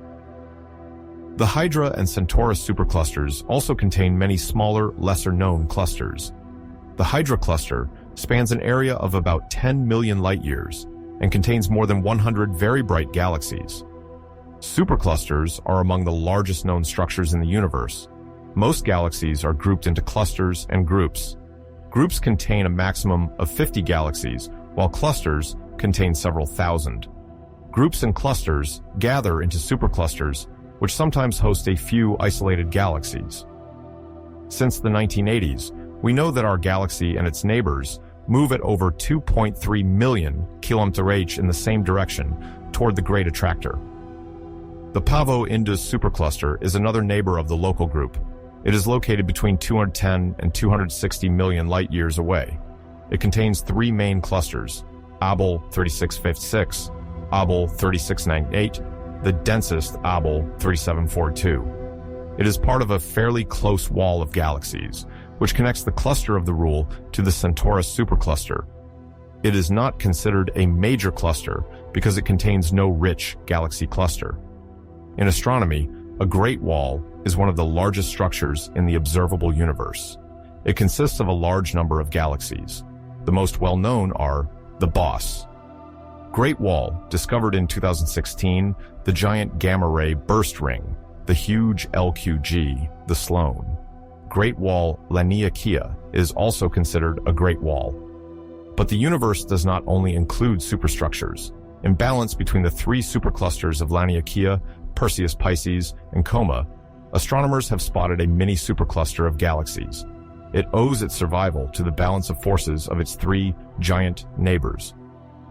The Hydra and Centaurus superclusters also contain many smaller, lesser-known clusters. The Hydra cluster spans an area of about 10 million light-years and contains more than 100 very bright galaxies. Superclusters are among the largest known structures in the universe. Most galaxies are grouped into clusters and groups. Groups contain a maximum of 50 galaxies, while clusters contain several thousand. Groups and clusters gather into superclusters, which sometimes host a few isolated galaxies. Since the 1980s, we know that our galaxy and its neighbors move at over 2.3 million km/h in the same direction toward the Great Attractor. The Pavo Indus Supercluster is another neighbor of the local group. It is located between 210 and 260 million light-years away. It contains three main clusters, Abell 3656, Abell 3698, the densest Abell 3742. It is part of a fairly close wall of galaxies, which connects the cluster of the Rule to the Centaurus supercluster. It is not considered a major cluster because it contains no rich galaxy cluster. In astronomy, a Great Wall is one of the largest structures in the observable universe. It consists of a large number of galaxies. The most well-known are the BOSS. Great Wall, discovered in 2016, the giant gamma-ray burst ring, the huge LQG, the Sloan. Great Wall Laniakea is also considered a Great Wall. But the universe does not only include superstructures. In balance between the three superclusters of Laniakea, Perseus Pisces, and Coma, astronomers have spotted a mini supercluster of galaxies. It owes its survival to the balance of forces of its three giant neighbors.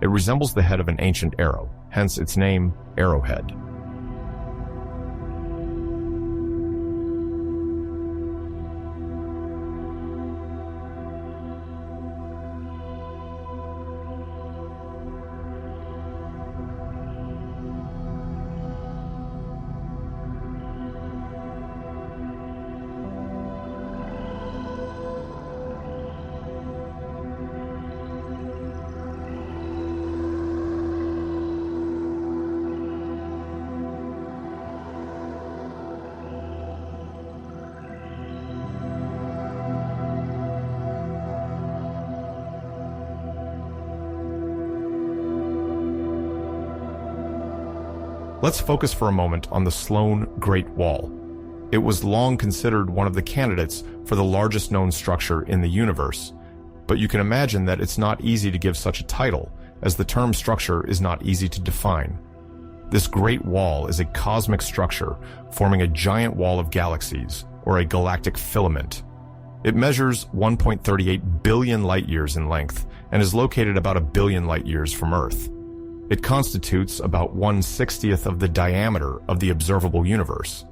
It resembles the head of an ancient arrow, hence its name, Arrowhead. Let's focus for a moment on the Sloan Great Wall. It was long considered one of the candidates for the largest known structure in the universe, but you can imagine that it's not easy to give such a title, as the term structure is not easy to define. This Great Wall is a cosmic structure forming a giant wall of galaxies, or a galactic filament. It measures 1.38 billion light-years in length and is located about 1 billion light-years from Earth. It constitutes about 1/60th of the diameter of the observable universe.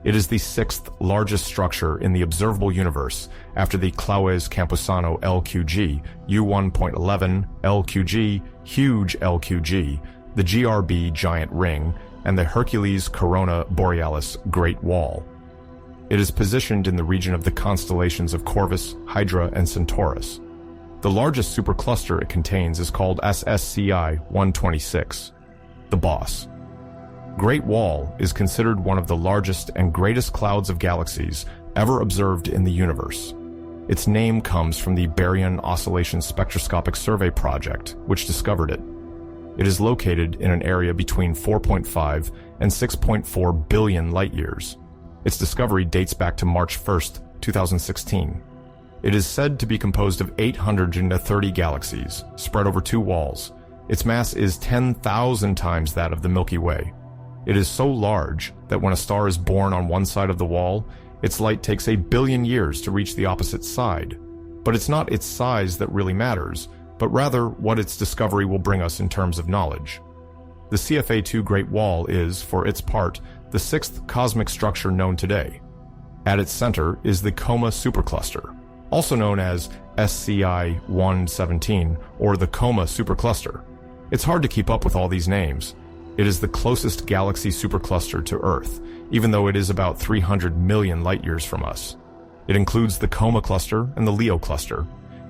It is the sixth largest structure in the observable universe after the Clauez-Camposano LQG, U1.11 LQG, huge LQG, the GRB giant ring, and the Hercules Corona Borealis Great Wall. It is positioned in the region of the constellations of Corvus, Hydra, and Centaurus. The largest supercluster it contains is called SSCI 126, the BOSS. Great Wall is considered one of the largest and greatest clouds of galaxies ever observed in the universe. Its name comes from the Baryon Oscillation Spectroscopic Survey Project, which discovered it. It is located in an area between 4.5 and 6.4 billion light-years. Its discovery dates back to March 1st, 2016. It is said to be composed of 830 galaxies, spread over two walls. Its mass is 10,000 times that of the Milky Way. It is so large that when a star is born on one side of the wall, its light takes 1 billion years to reach the opposite side. But it's not its size that really matters, but rather what its discovery will bring us in terms of knowledge. The CFA2 Great Wall is, for its part, the sixth cosmic structure known today. At its center is the Coma Supercluster, also known as SCI 117, or the Coma Supercluster. It's hard to keep up with all these names. It is the closest galaxy supercluster to Earth, even though it is about 300 million light-years from us. It includes the Coma cluster and the Leo cluster.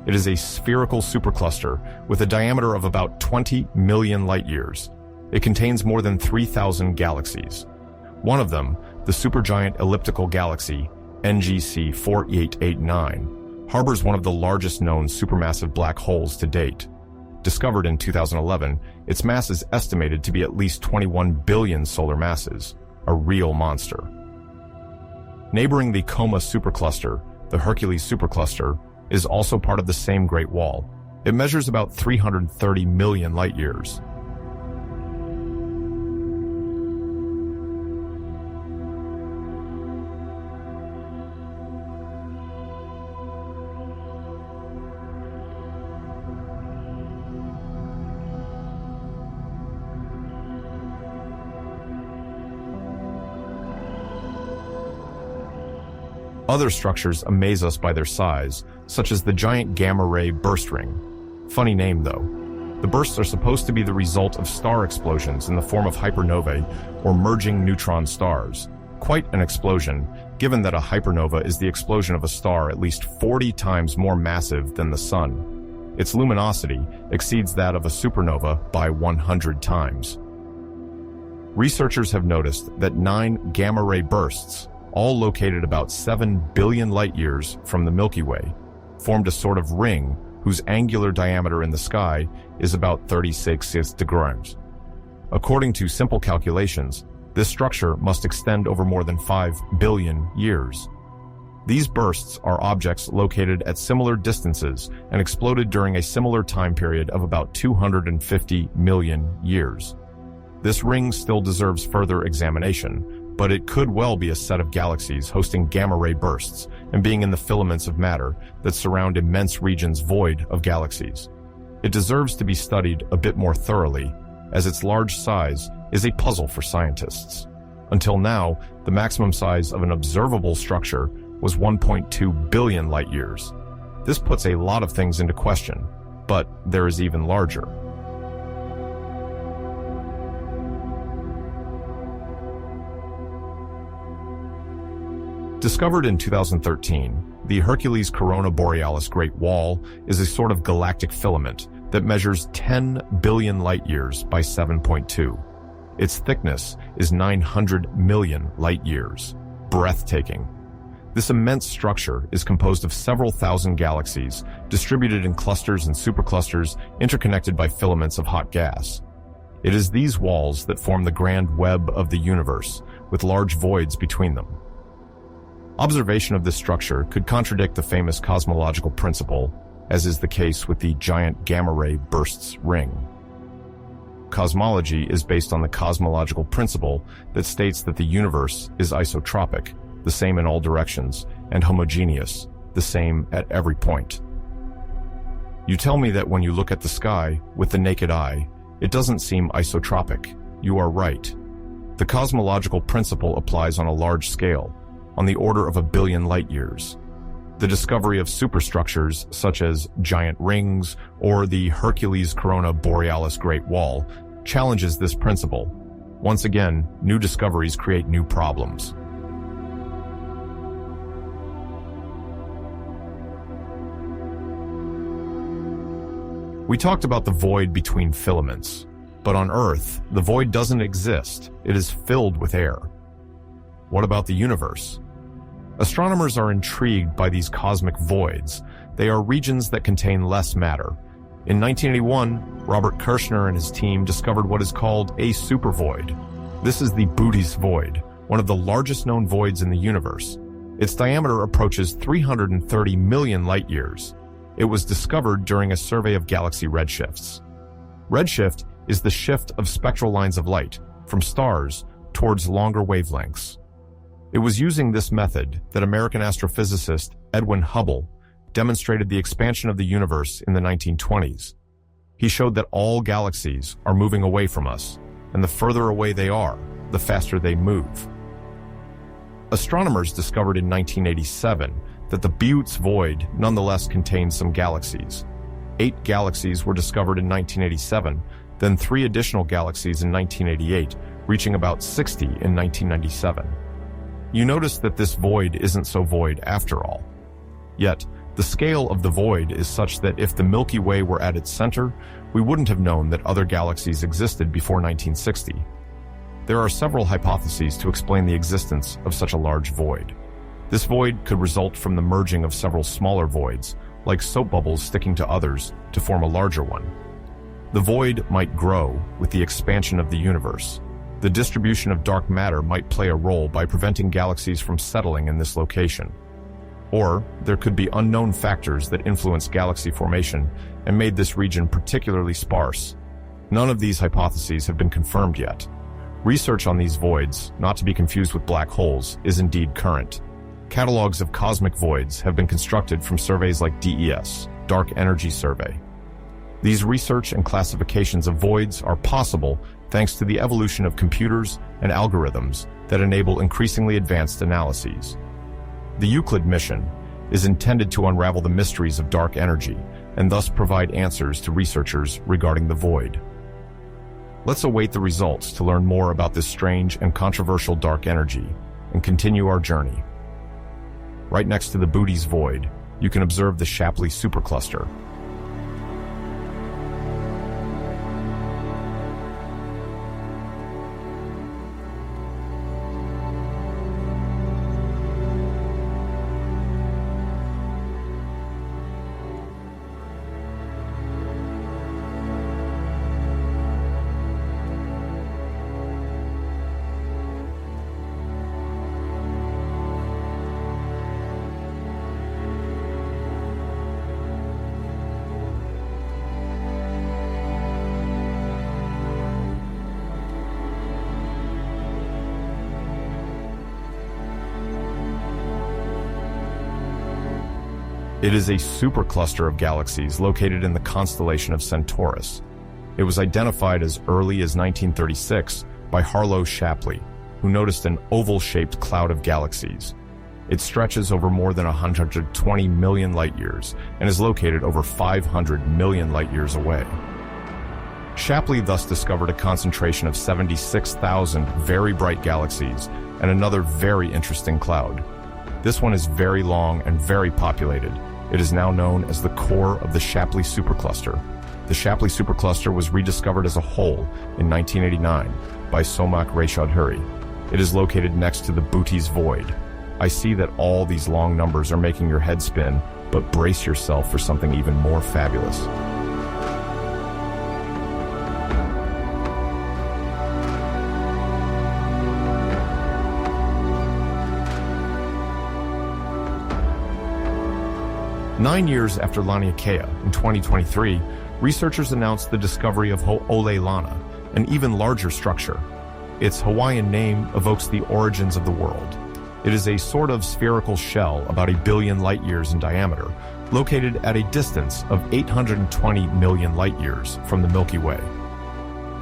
It is a spherical supercluster with a diameter of about 20 million light-years. It contains more than 3,000 galaxies. One of them, the supergiant elliptical galaxy, NGC 4889, harbors one of the largest known supermassive black holes to date. Discovered in 2011, its mass is estimated to be at least 21 billion solar masses, a real monster. Neighboring the Coma Supercluster, the Hercules Supercluster is also part of the same Great Wall. It measures about 330 million light-years. Other structures amaze us by their size, such as the giant gamma-ray burst ring. Funny name, though. The bursts are supposed to be the result of star explosions in the form of hypernovae or merging neutron stars. Quite an explosion, given that a hypernova is the explosion of a star at least 40 times more massive than the Sun. Its luminosity exceeds that of a supernova by 100 times. Researchers have noticed that 9 gamma-ray bursts, all located about 7 billion light-years from the Milky Way, formed a sort of ring whose angular diameter in the sky is about 36 degrees. According to simple calculations, this structure must extend over more than 5 billion years. These bursts are objects located at similar distances and exploded during a similar time period of about 250 million years. This ring still deserves further examination, but it could well be a set of galaxies hosting gamma-ray bursts and being in the filaments of matter that surround immense regions void of galaxies. It deserves to be studied a bit more thoroughly, as its large size is a puzzle for scientists. Until now, the maximum size of an observable structure was 1.2 billion light-years. This puts a lot of things into question, but there is even larger. Discovered in 2013, the Hercules Corona Borealis Great Wall is a sort of galactic filament that measures 10 billion light-years by 7.2. Its thickness is 900 million light-years. Breathtaking. This immense structure is composed of several thousand galaxies, distributed in clusters and superclusters, interconnected by filaments of hot gas. It is these walls that form the grand web of the universe, with large voids between them. Observation of this structure could contradict the famous cosmological principle, as is the case with the giant gamma-ray bursts ring. Cosmology is based on the cosmological principle that states that the universe is isotropic, the same in all directions, and homogeneous, the same at every point. You tell me that when you look at the sky with the naked eye, it doesn't seem isotropic. You are right. The cosmological principle applies on a large scale, on the order of 1 billion light-years. The discovery of superstructures such as giant rings or the Hercules Corona Borealis Great Wall challenges this principle. Once again, new discoveries create new problems. We talked about the void between filaments, but on Earth, the void doesn't exist. It is filled with air. What about the universe? Astronomers are intrigued by these cosmic voids. They are regions that contain less matter. In 1981, Robert Kirshner and his team discovered what is called a supervoid. This is the Bootes void, one of the largest known voids in the universe. Its diameter approaches 330 million light-years. It was discovered during a survey of galaxy redshifts. Redshift is the shift of spectral lines of light from stars towards longer wavelengths. It was using this method that American astrophysicist Edwin Hubble demonstrated the expansion of the universe in the 1920s. He showed that all galaxies are moving away from us, and the further away they are, the faster they move. Astronomers discovered in 1987 that the Bootes void nonetheless contains some galaxies. 8 galaxies were discovered in 1987, then 3 additional galaxies in 1988, reaching about 60 in 1997. You notice that this void isn't so void after all. Yet, the scale of the void is such that if the Milky Way were at its center, we wouldn't have known that other galaxies existed before 1960. There are several hypotheses to explain the existence of such a large void. This void could result from the merging of several smaller voids, like soap bubbles sticking to others, to form a larger one. The void might grow with the expansion of the universe. The distribution of dark matter might play a role by preventing galaxies from settling in this location. Or there could be unknown factors that influence galaxy formation and made this region particularly sparse. None of these hypotheses have been confirmed yet. Research on these voids, not to be confused with black holes, is indeed current. Catalogs of cosmic voids have been constructed from surveys like DES, Dark Energy Survey. These research and classifications of voids are possible thanks to the evolution of computers and algorithms that enable increasingly advanced analyses. The Euclid mission is intended to unravel the mysteries of dark energy and thus provide answers to researchers regarding the void. Let's await the results to learn more about this strange and controversial dark energy and continue our journey. Right next to the Bootes void, you can observe the Shapley Supercluster. It is a supercluster of galaxies located in the constellation of Centaurus. It was identified as early as 1936 by Harlow Shapley, who noticed an oval-shaped cloud of galaxies. It stretches over more than 120 million light-years and is located over 500 million light-years away. Shapley thus discovered a concentration of 76,000 very bright galaxies and another very interesting cloud. This one is very long and very populated. It is now known as the core of the Shapley Supercluster. The Shapley Supercluster was rediscovered as a whole in 1989 by Somak Reshadhuri. It is located next to the Bootes void. I see that all these long numbers are making your head spin, but brace yourself for something even more fabulous. Nine years after Laniakea, in 2023, researchers announced the discovery of Ho'olelana, an even larger structure. Its Hawaiian name evokes the origins of the world. It is a sort of spherical shell about 1 billion light-years in diameter, located at a distance of 820 million light-years from the Milky Way.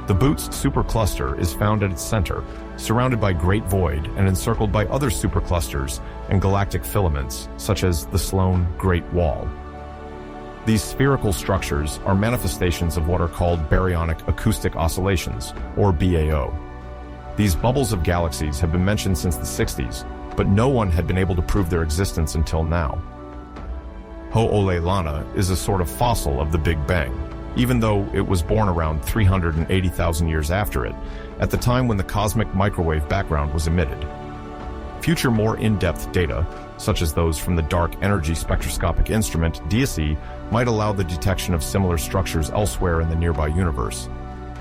The Bootes supercluster is found at its center, surrounded by Great Void and encircled by other superclusters and galactic filaments, such as the Sloan Great Wall. These spherical structures are manifestations of what are called baryonic acoustic oscillations, or BAO. These bubbles of galaxies have been mentioned since the 60s, but no one had been able to prove their existence until now. Ho'olelana is a sort of fossil of the Big Bang, even though it was born around 380,000 years after it, at the time when the cosmic microwave background was emitted. Future more in-depth data, such as those from the Dark Energy Spectroscopic Instrument, DSE, might allow the detection of similar structures elsewhere in the nearby universe.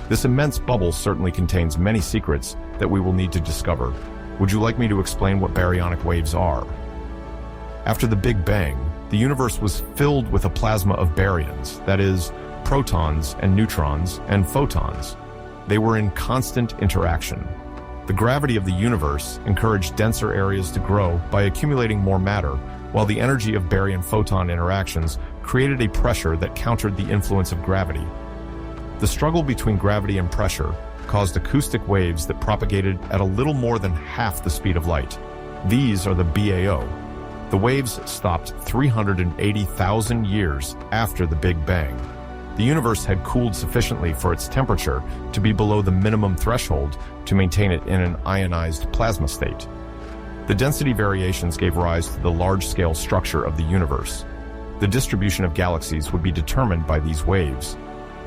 This immense bubble certainly contains many secrets that we will need to discover. Would you like me to explain what baryonic waves are? After the Big Bang, the universe was filled with a plasma of baryons, that is, protons and neutrons and photons. They were in constant interaction. The gravity of the universe encouraged denser areas to grow by accumulating more matter, while the energy of baryon-photon interactions created a pressure that countered the influence of gravity. The struggle between gravity and pressure caused acoustic waves that propagated at a little more than half the speed of light. These are the BAO. The waves stopped 380,000 years after the Big Bang. The universe had cooled sufficiently for its temperature to be below the minimum threshold to maintain it in an ionized plasma state. The density variations gave rise to the large-scale structure of the universe. The distribution of galaxies would be determined by these waves.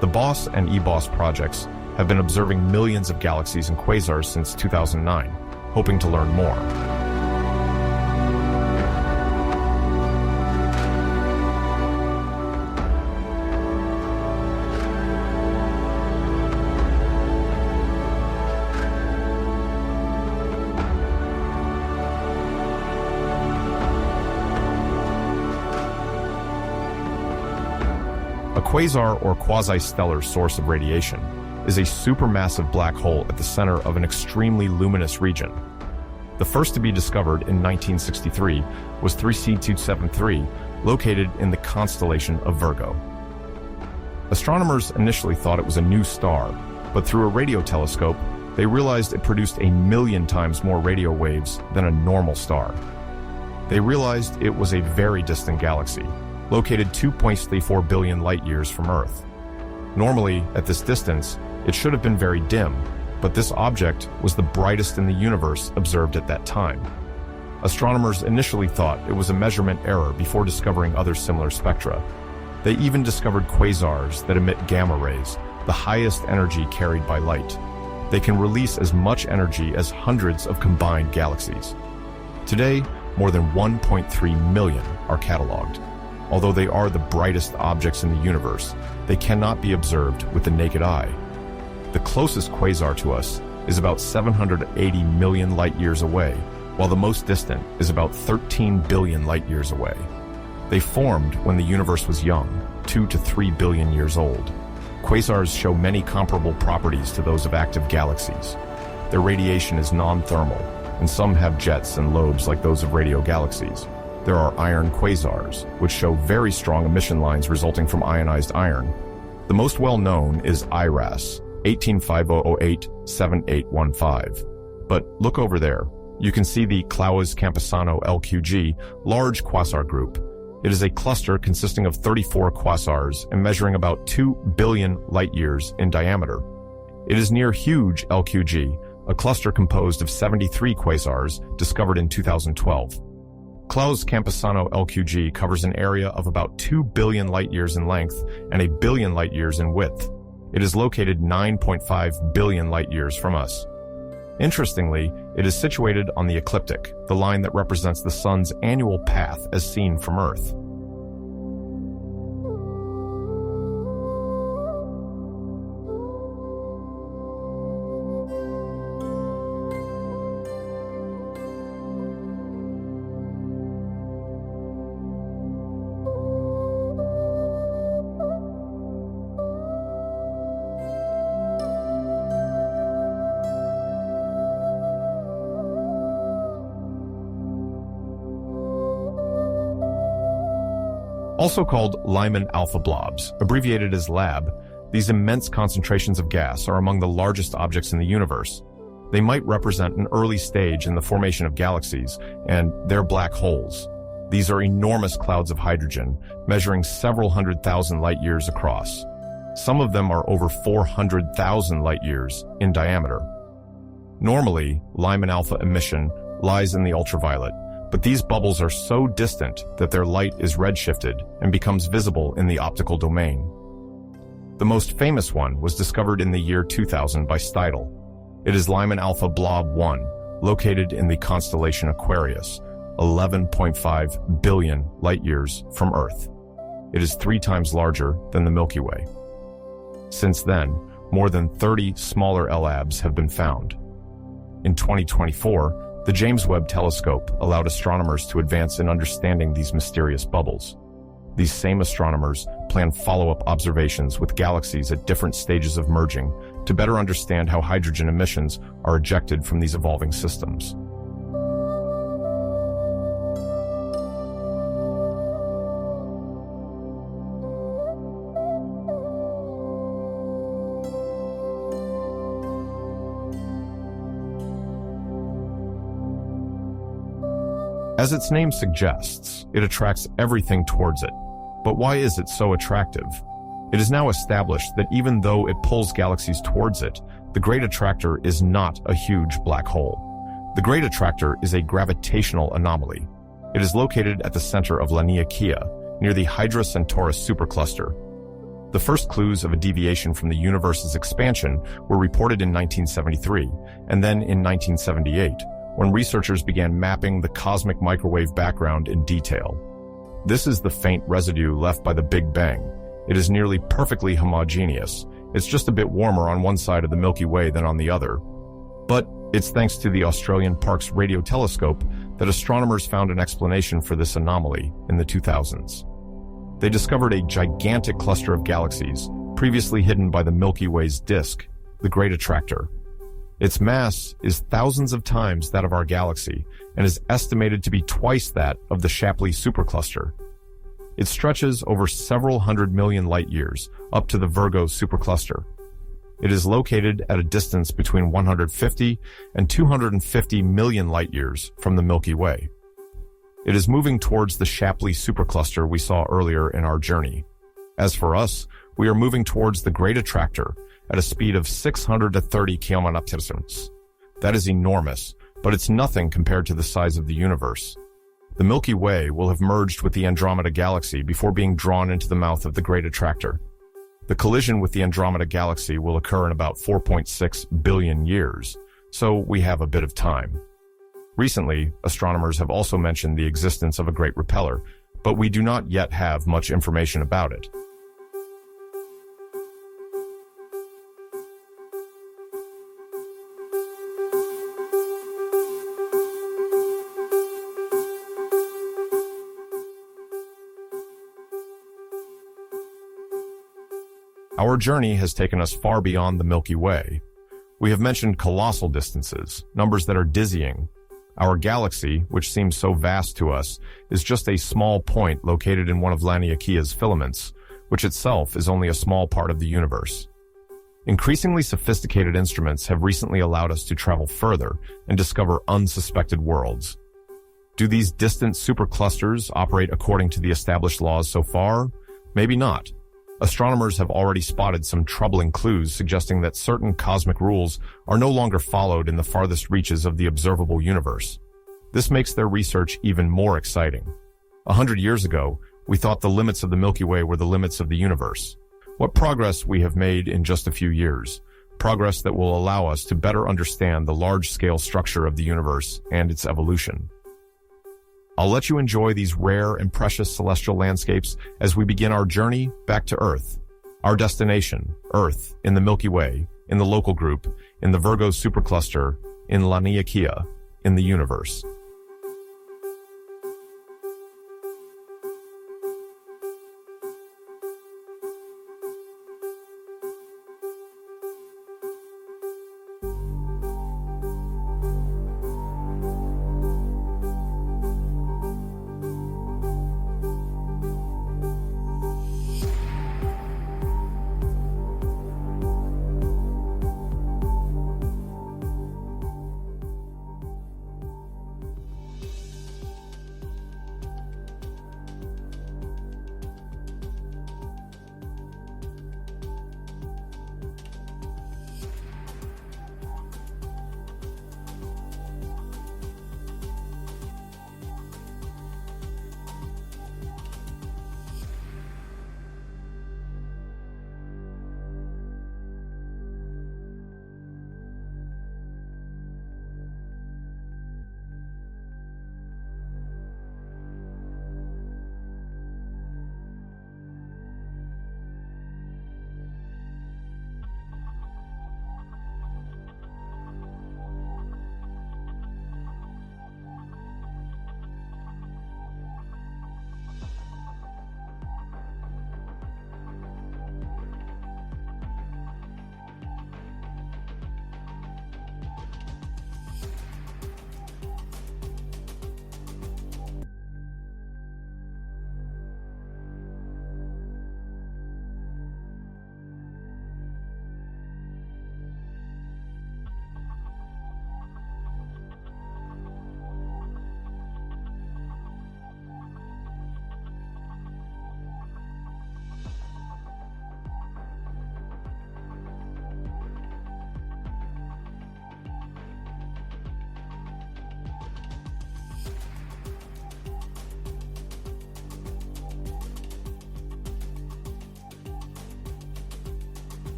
The BOSS and eBOSS projects have been observing millions of galaxies and quasars since 2009, hoping to learn more. A quasar, or quasi-stellar source of radiation, is a supermassive black hole at the center of an extremely luminous region. The first to be discovered in 1963 was 3C273, located in the constellation of Virgo. Astronomers initially thought it was a new star, but through a radio telescope, they realized it produced 1,000,000 times more radio waves than a normal star. They realized it was a very distant galaxy, located 2.34 billion light-years from Earth. Normally, at this distance, it should have been very dim, but this object was the brightest in the universe observed at that time. Astronomers initially thought it was a measurement error before discovering other similar spectra. They even discovered quasars that emit gamma rays, the highest energy carried by light. They can release as much energy as hundreds of combined galaxies. Today, more than 1.3 million are cataloged. Although they are the brightest objects in the universe, they cannot be observed with the naked eye. The closest quasar to us is about 780 million light-years away, while the most distant is about 13 billion light-years away. They formed when the universe was young, 2 to 3 billion years old. Quasars show many comparable properties to those of active galaxies. Their radiation is non-thermal, and some have jets and lobes like those of radio galaxies. There are iron quasars, which show very strong emission lines resulting from ionized iron. The most well-known is IRAS, 1850087815. But look over there. You can see the Claus-Campesano LQG large quasar group. It is a cluster consisting of 34 quasars and measuring about 2 billion light-years in diameter. It is near huge LQG, a cluster composed of 73 quasars discovered in 2012. Claus-Campesano LQG covers an area of about 2 billion light-years in length and 1 billion light-years in width. It is located 9.5 billion light-years from us. Interestingly, it is situated on the ecliptic, the line that represents the Sun's annual path as seen from Earth. Also called Lyman Alpha blobs, abbreviated as LAB, these immense concentrations of gas are among the largest objects in the universe. They might represent an early stage in the formation of galaxies, and they're black holes. These are enormous clouds of hydrogen, measuring several 100,000 light-years across. Some of them are over 400,000 light-years in diameter. Normally, Lyman Alpha emission lies in the ultraviolet, but these bubbles are so distant that their light is redshifted and becomes visible in the optical domain. The most famous one was discovered in the year 2000 by Steidl. It is Lyman Alpha Blob 1, located in the constellation Aquarius, 11.5 billion light-years from Earth. It is 3 times larger than the Milky Way. Since then, more than 30 smaller LABs have been found. In 2024, the James Webb Telescope allowed astronomers to advance in understanding these mysterious bubbles. These same astronomers plan follow-up observations with galaxies at different stages of merging to better understand how hydrogen emissions are ejected from these evolving systems. As its name suggests, it attracts everything towards it. But why is it so attractive? It is now established that even though it pulls galaxies towards it, the Great Attractor is not a huge black hole. The Great Attractor is a gravitational anomaly. It is located at the center of Laniakea, near the Hydra Centaurus Supercluster. The first clues of a deviation from the universe's expansion were reported in 1973, and then in 1978, when researchers began mapping the cosmic microwave background in detail. This is the faint residue left by the Big Bang. It is nearly perfectly homogeneous. It's just a bit warmer on one side of the Milky Way than on the other. But it's thanks to the Australian Parkes radio telescope that astronomers found an explanation for this anomaly in the 2000s. They discovered a gigantic cluster of galaxies, previously hidden by the Milky Way's disk, the Great Attractor. Its mass is thousands of times that of our galaxy and is estimated to be twice that of the Shapley Supercluster. It stretches over several hundred million light-years, up to the Virgo Supercluster. It is located at a distance between 150 and 250 million light-years from the Milky Way. It is moving towards the Shapley Supercluster we saw earlier in our journey. As for us, we are moving towards the Great Attractor at a speed of 630 km/s. That is enormous, but it's nothing compared to the size of the universe. The Milky Way will have merged with the Andromeda Galaxy before being drawn into the mouth of the Great Attractor. The collision with the Andromeda Galaxy will occur in about 4.6 billion years, so we have a bit of time. Recently, astronomers have also mentioned the existence of a great repeller, but we do not yet have much information about it. Our journey has taken us far beyond the Milky Way. We have mentioned colossal distances, numbers that are dizzying. Our galaxy, which seems so vast to us, is just a small point located in one of Laniakea's filaments, which itself is only a small part of the universe. Increasingly sophisticated instruments have recently allowed us to travel further and discover unsuspected worlds. Do these distant superclusters operate according to the established laws so far? Maybe not. Astronomers have already spotted some troubling clues suggesting that certain cosmic rules are no longer followed in the farthest reaches of the observable universe. This makes their research even more exciting. 100 years ago, we thought the limits of the Milky Way were the limits of the universe. What progress we have made in just a few years. Progress that will allow us to better understand the large-scale structure of the universe and its evolution. I'll let you enjoy these rare and precious celestial landscapes as we begin our journey back to Earth. Our destination, Earth, in the Milky Way, in the local group, in the Virgo Supercluster, in Laniakea, in the universe.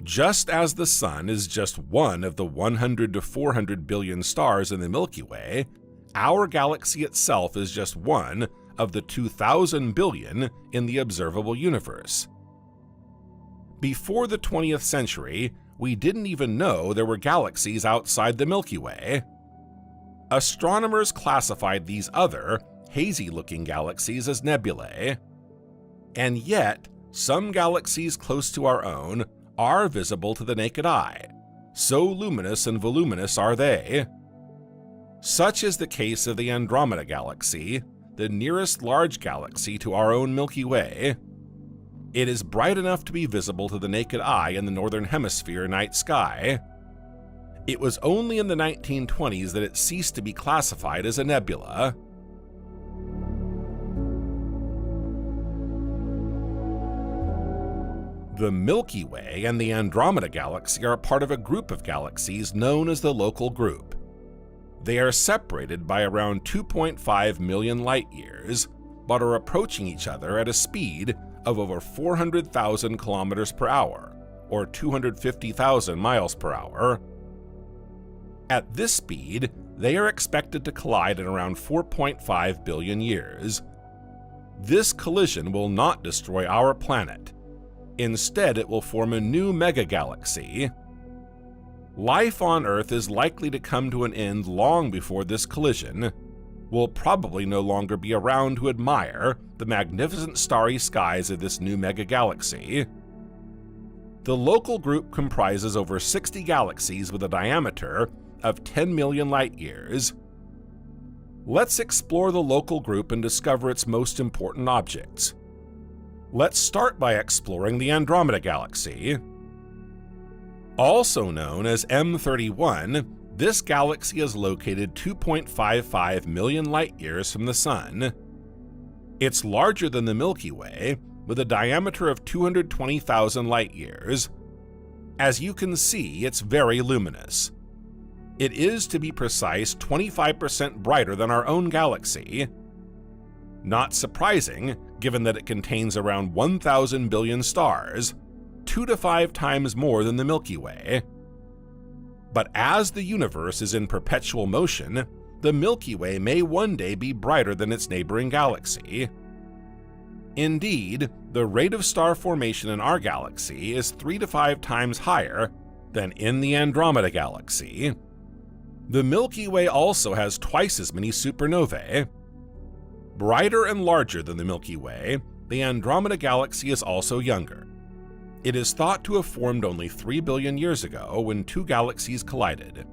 Just as the Sun is just one of the 100 to 400 billion stars in the Milky Way, our galaxy itself is just one of the 2,000 billion in the observable universe. Before the 20th century, we didn't even know there were galaxies outside the Milky Way. Astronomers classified these other, hazy-looking galaxies as nebulae. And yet, some galaxies close to our own are visible to the naked eye. So luminous and voluminous are they. Such is the case of the Andromeda Galaxy, the nearest large galaxy to our own Milky Way. It is bright enough to be visible to the naked eye in the northern hemisphere night sky. It was only in the 1920s that it ceased to be classified as a nebula. The Milky Way and the Andromeda Galaxy are part of a group of galaxies known as the Local Group. They are separated by around 2.5 million light-years, but are approaching each other at a speed of over 400,000 kilometers per hour, or 250,000 miles per hour. At this speed, they are expected to collide in around 4.5 billion years. This collision will not destroy our planet. Instead, it will form a new megagalaxy. Life on Earth is likely to come to an end long before this collision. We'll probably no longer be around to admire the magnificent starry skies of this new megagalaxy. The Local Group comprises over 60 galaxies with a diameter of 10 million light-years. Let's explore the Local Group and discover its most important objects. Let's start by exploring the Andromeda Galaxy. Also known as M31, this galaxy is located 2.55 million light-years from the Sun. It's larger than the Milky Way, with a diameter of 220,000 light-years. As you can see, it's very luminous. It is, to be precise, 25% brighter than our own galaxy. Not surprising, given that it contains around 1,000 billion stars, 2 to 5 times more than the Milky Way. But as the universe is in perpetual motion, the Milky Way may one day be brighter than its neighboring galaxy. Indeed, the rate of star formation in our galaxy is 3 to 5 times higher than in the Andromeda Galaxy. The Milky Way also has twice as many supernovae. Brighter and larger than the Milky Way, the Andromeda Galaxy is also younger. It is thought to have formed only 3 billion years ago when two galaxies collided.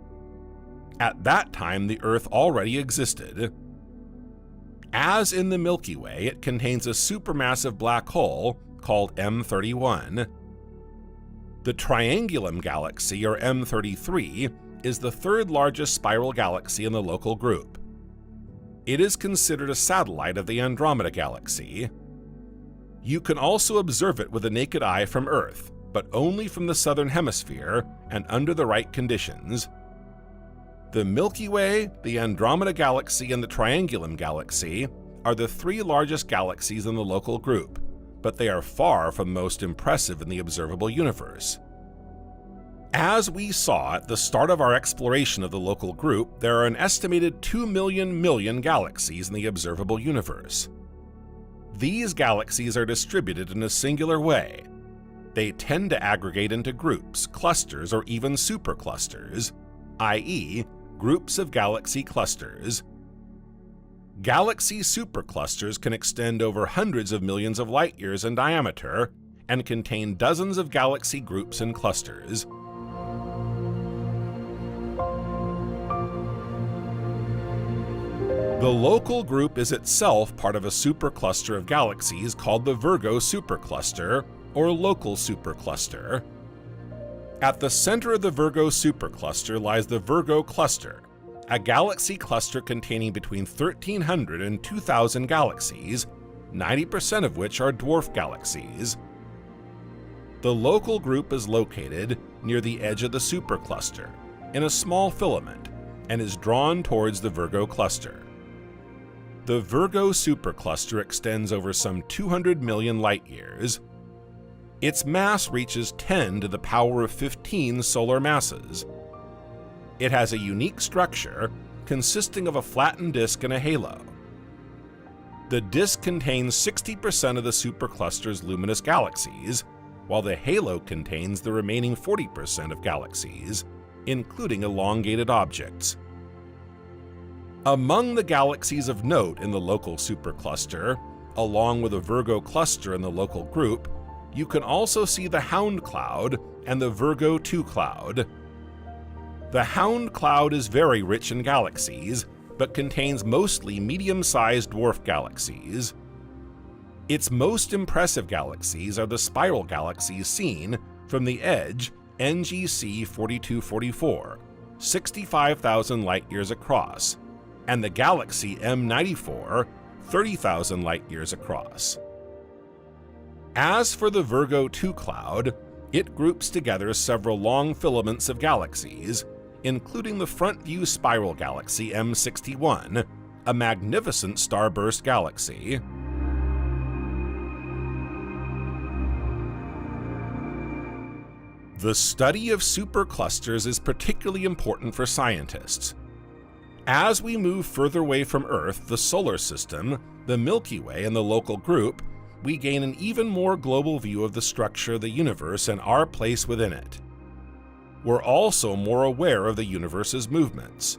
At that time, the Earth already existed. As in the Milky Way, it contains a supermassive black hole called M31. The Triangulum galaxy, or M33, is the third largest spiral galaxy in the Local Group. It is considered a satellite of the Andromeda Galaxy. You can also observe it with the naked eye from Earth, but only from the southern hemisphere and under the right conditions. The Milky Way, the Andromeda Galaxy, and the Triangulum Galaxy are the 3 largest galaxies in the Local Group, but they are far from most impressive in the observable universe. As we saw at the start of our exploration of the Local Group, there are an estimated 2 million galaxies in the observable universe. These galaxies are distributed in a singular way. They tend to aggregate into groups, clusters, or even superclusters, i.e., groups of galaxy clusters. Galaxy superclusters can extend over hundreds of millions of light-years in diameter and contain dozens of galaxy groups and clusters. The Local Group is itself part of a supercluster of galaxies called the Virgo Supercluster, or Local Supercluster. At the center of the Virgo Supercluster lies the Virgo Cluster, a galaxy cluster containing between 1,300 and 2,000 galaxies, 90% of which are dwarf galaxies. The Local Group is located near the edge of the supercluster, in a small filament, and is drawn towards the Virgo Cluster. The Virgo Supercluster extends over some 200 million light-years. Its mass reaches 10 to the power of 15 solar masses. It has a unique structure consisting of a flattened disk and a halo. The disk contains 60% of the supercluster's luminous galaxies, while the halo contains the remaining 40% of galaxies, including elongated objects. Among the galaxies of note in the local supercluster, along with a Virgo cluster in the local group, you can also see the Hound Cloud and the Virgo 2 cloud. The Hound Cloud is very rich in galaxies, but contains mostly medium-sized dwarf galaxies. Its most impressive galaxies are the spiral galaxies seen from the edge NGC 4244, 65,000 light-years across, and the galaxy M94, 30,000 light-years across. As for the Virgo 2 cloud, it groups together several long filaments of galaxies, including the front-view spiral galaxy M61, a magnificent starburst galaxy. The study of superclusters is particularly important for scientists. As we move further away from Earth, the solar system, the Milky Way, and the local group, we gain an even more global view of the structure of the universe and our place within it. We're also more aware of the universe's movements.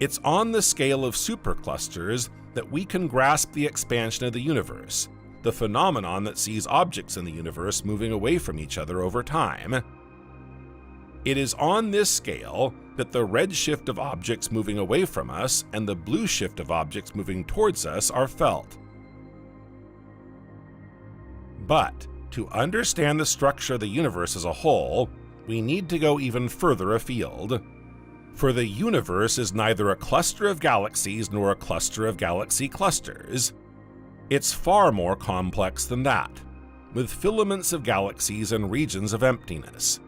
It's on the scale of superclusters that we can grasp the expansion of the universe, the phenomenon that sees objects in the universe moving away from each other over time. It is on this scale that the red shift of objects moving away from us and the blue shift of objects moving towards us are felt. But to understand the structure of the universe as a whole, we need to go even further afield. For the universe is neither a cluster of galaxies nor a cluster of galaxy clusters. It's far more complex than that, with filaments of galaxies and regions of emptiness.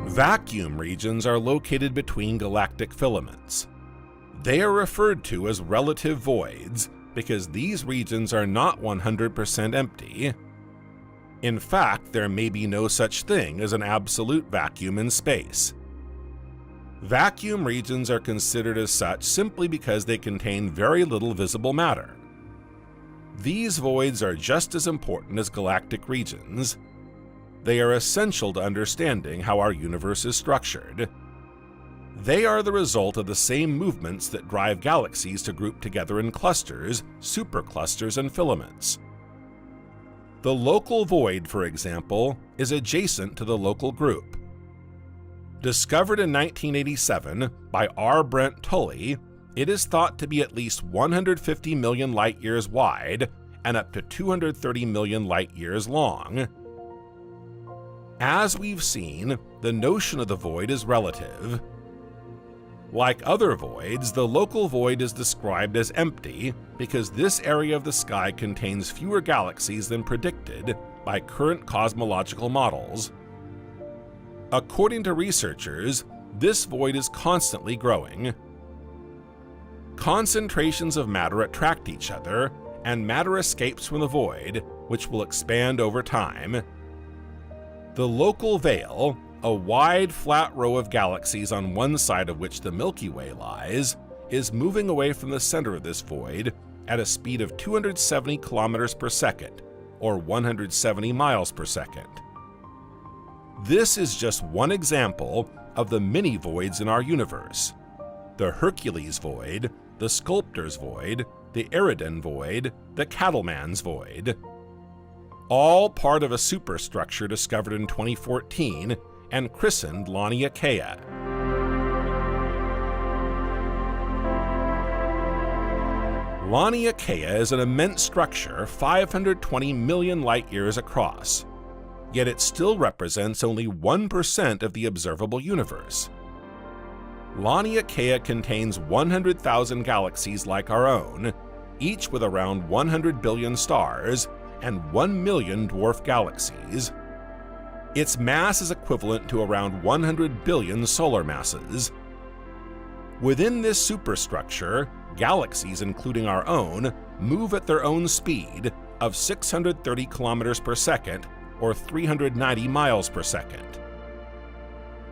Vacuum regions are located between galactic filaments. They are referred to as relative voids because these regions are not 100% empty. In fact, there may be no such thing as an absolute vacuum in space. Vacuum regions are considered as such simply because they contain very little visible matter. These voids are just as important as galactic regions. They are essential to understanding how our universe is structured. They are the result of the same movements that drive galaxies to group together in clusters, superclusters, and filaments. The local void, for example, is adjacent to the local group. Discovered in 1987 by R. Brent Tully, it is thought to be at least 150 million light-years wide and up to 230 million light-years long. As we've seen, the notion of the void is relative. Like other voids, the local void is described as empty because this area of the sky contains fewer galaxies than predicted by current cosmological models. According to researchers, this void is constantly growing. Concentrations of matter attract each other, and matter escapes from the void, which will expand over time. The local veil, a wide, flat row of galaxies on one side of which the Milky Way lies, is moving away from the center of this void at a speed of 270 kilometers per second, or 170 miles per second. This is just one example of the many voids in our universe: the Hercules void, the Sculptor's void, the Eridan void, the Cattleman's void. All part of a superstructure discovered in 2014 and christened Laniakea. Laniakea is an immense structure 520 million light-years across, yet it still represents only 1% of the observable universe. Laniakea contains 100,000 galaxies like our own, each with around 100 billion stars and 1 million dwarf galaxies. Its mass is equivalent to around 100 billion solar masses. Within this superstructure, galaxies, including our own, move at their own speed of 630 kilometers per second or 390 miles per second.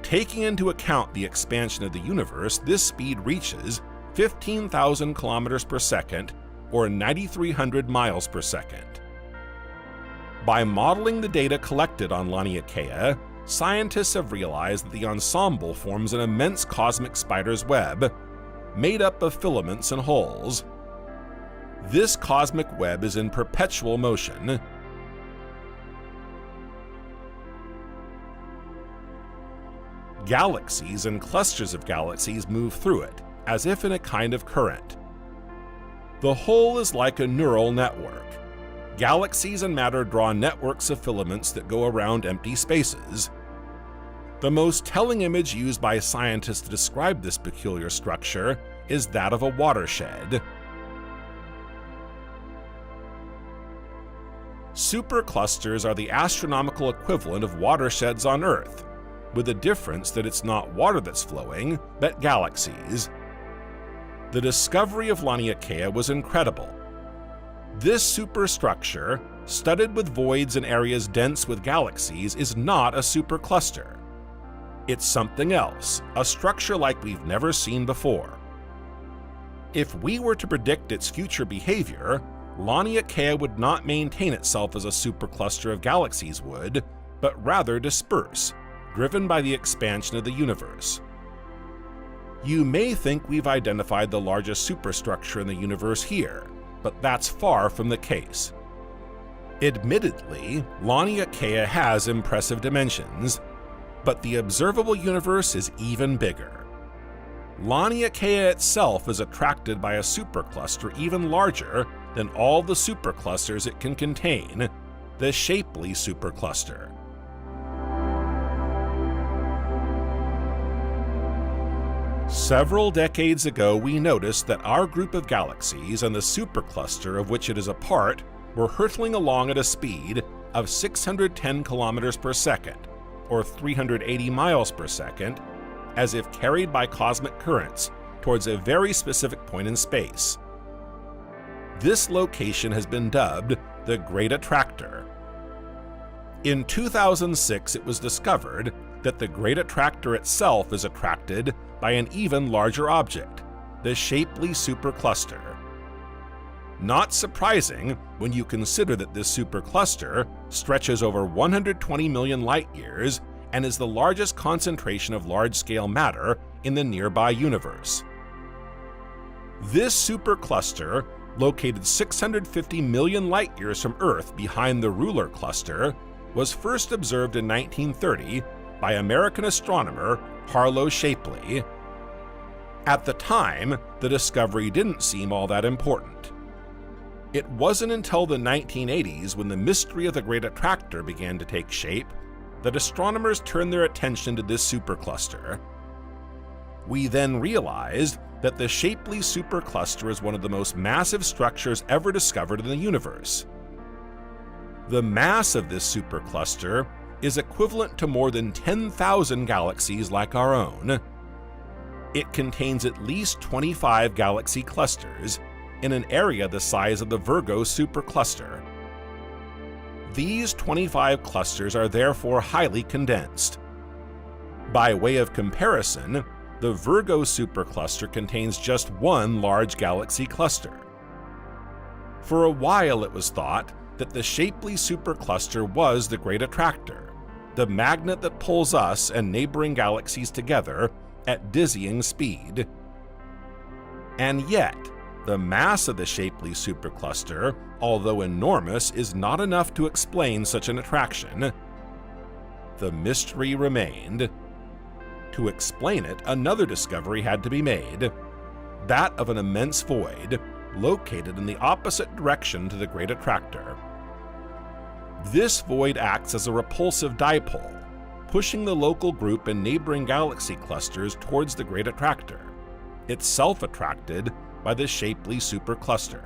Taking into account the expansion of the universe, this speed reaches 15,000 kilometers per second or 9,300 miles per second. By modeling the data collected on Laniakea, scientists have realized that the ensemble forms an immense cosmic spider's web made up of filaments and holes. This cosmic web is in perpetual motion. Galaxies and clusters of galaxies move through it, as if in a kind of current. The whole is like a neural network. Galaxies and matter draw networks of filaments that go around empty spaces. The most telling image used by scientists to describe this peculiar structure is that of a watershed. Superclusters are the astronomical equivalent of watersheds on Earth, with the difference that it's not water that's flowing, but galaxies. The discovery of Laniakea was incredible. This superstructure, studded with voids and areas dense with galaxies, is not a supercluster. It's something else, a structure like we've never seen before. If we were to predict its future behavior, Laniakea would not maintain itself as a supercluster of galaxies would, but rather disperse, driven by the expansion of the universe. You may think we've identified the largest superstructure in the universe here, but that's far from the case. Admittedly, Laniakea has impressive dimensions, but the observable universe is even bigger. Laniakea itself is attracted by a supercluster even larger than all the superclusters it can contain, the Shapley Supercluster. Several decades ago, we noticed that our group of galaxies and the supercluster of which it is a part were hurtling along at a speed of 610 kilometers per second, or 380 miles per second, as if carried by cosmic currents towards a very specific point in space. This location has been dubbed the Great Attractor. In 2006, it was discovered that the Great Attractor itself is attracted by an even larger object, the Shapley Supercluster. Not surprising when you consider that this supercluster stretches over 120 million light-years and is the largest concentration of large-scale matter in the nearby universe. This supercluster, located 650 million light-years from Earth behind the Ruler Cluster, was first observed in 1930 by American astronomer Harlow Shapley. At the time, the discovery didn't seem all that important. It wasn't until the 1980s, when the mystery of the Great Attractor began to take shape, that astronomers turned their attention to this supercluster. We then realized that the Shapley Supercluster is one of the most massive structures ever discovered in the universe. The mass of this supercluster is equivalent to more than 10,000 galaxies like our own. It contains at least 25 galaxy clusters in an area the size of the Virgo supercluster. These 25 clusters are therefore highly condensed. By way of comparison, the Virgo supercluster contains just one large galaxy cluster. For a while, it was thought that the Shapley supercluster was the Great Attractor, the magnet that pulls us and neighboring galaxies together at dizzying speed. And yet, the mass of the Shapley supercluster, although enormous, is not enough to explain such an attraction. The mystery remained. To explain it, another discovery had to be made, that of an immense void located in the opposite direction to the Great Attractor. This void acts as a repulsive dipole, pushing the local group and neighboring galaxy clusters towards the Great Attractor, itself attracted by the Shapley Supercluster.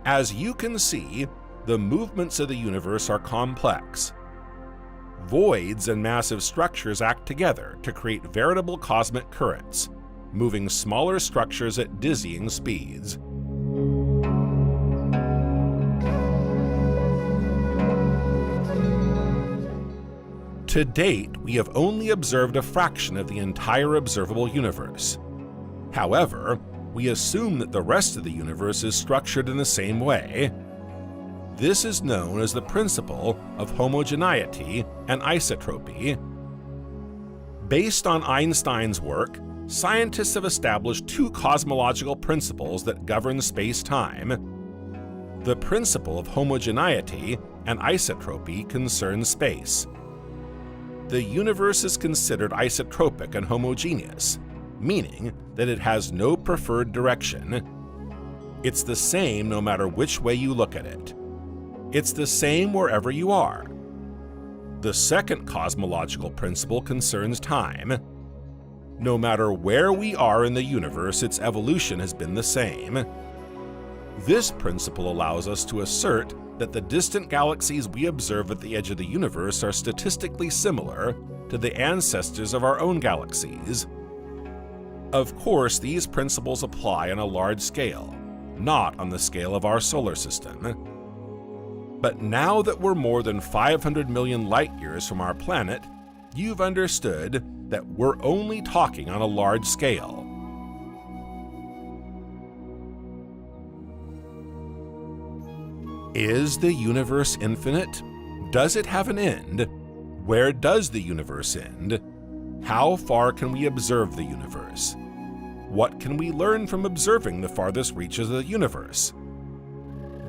As you can see, the movements of the universe are complex. Voids and massive structures act together to create veritable cosmic currents, moving smaller structures at dizzying speeds. To date, we have only observed a fraction of the entire observable universe. However, we assume that the rest of the universe is structured in the same way. This is known as the principle of homogeneity and isotropy. Based on Einstein's work, scientists have established two cosmological principles that govern space-time. The principle of homogeneity and isotropy concerns space. The universe is considered isotropic and homogeneous, meaning that it has no preferred direction. It's the same no matter which way you look at it. It's the same wherever you are. The second cosmological principle concerns time. No matter where we are in the universe, its evolution has been the same. This principle allows us to assert that the distant galaxies we observe at the edge of the universe are statistically similar to the ancestors of our own galaxies. Of course, these principles apply on a large scale, not on the scale of our solar system. But now that we're more than 500 million light-years from our planet, you've understood that we're only talking on a large scale. Is the universe infinite? Does it have an end? Where does the universe end? How far can we observe the universe? What can we learn from observing the farthest reaches of the universe?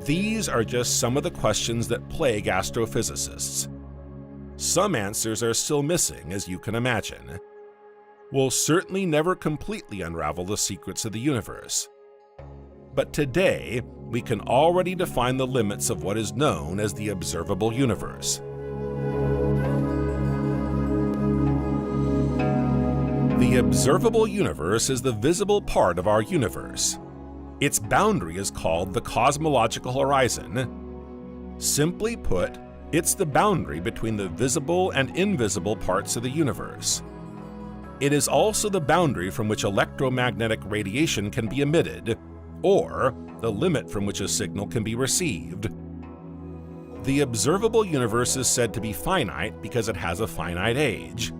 These are just some of the questions that plague astrophysicists. Some answers are still missing, as you can imagine. We'll certainly never completely unravel the secrets of the universe. But today, we can already define the limits of what is known as the observable universe. The observable universe is the visible part of our universe. Its boundary is called the cosmological horizon. Simply put, it's the boundary between the visible and invisible parts of the universe. It is also the boundary from which electromagnetic radiation can be emitted, or the limit from which a signal can be received. The observable universe is said to be finite because it has a finite age.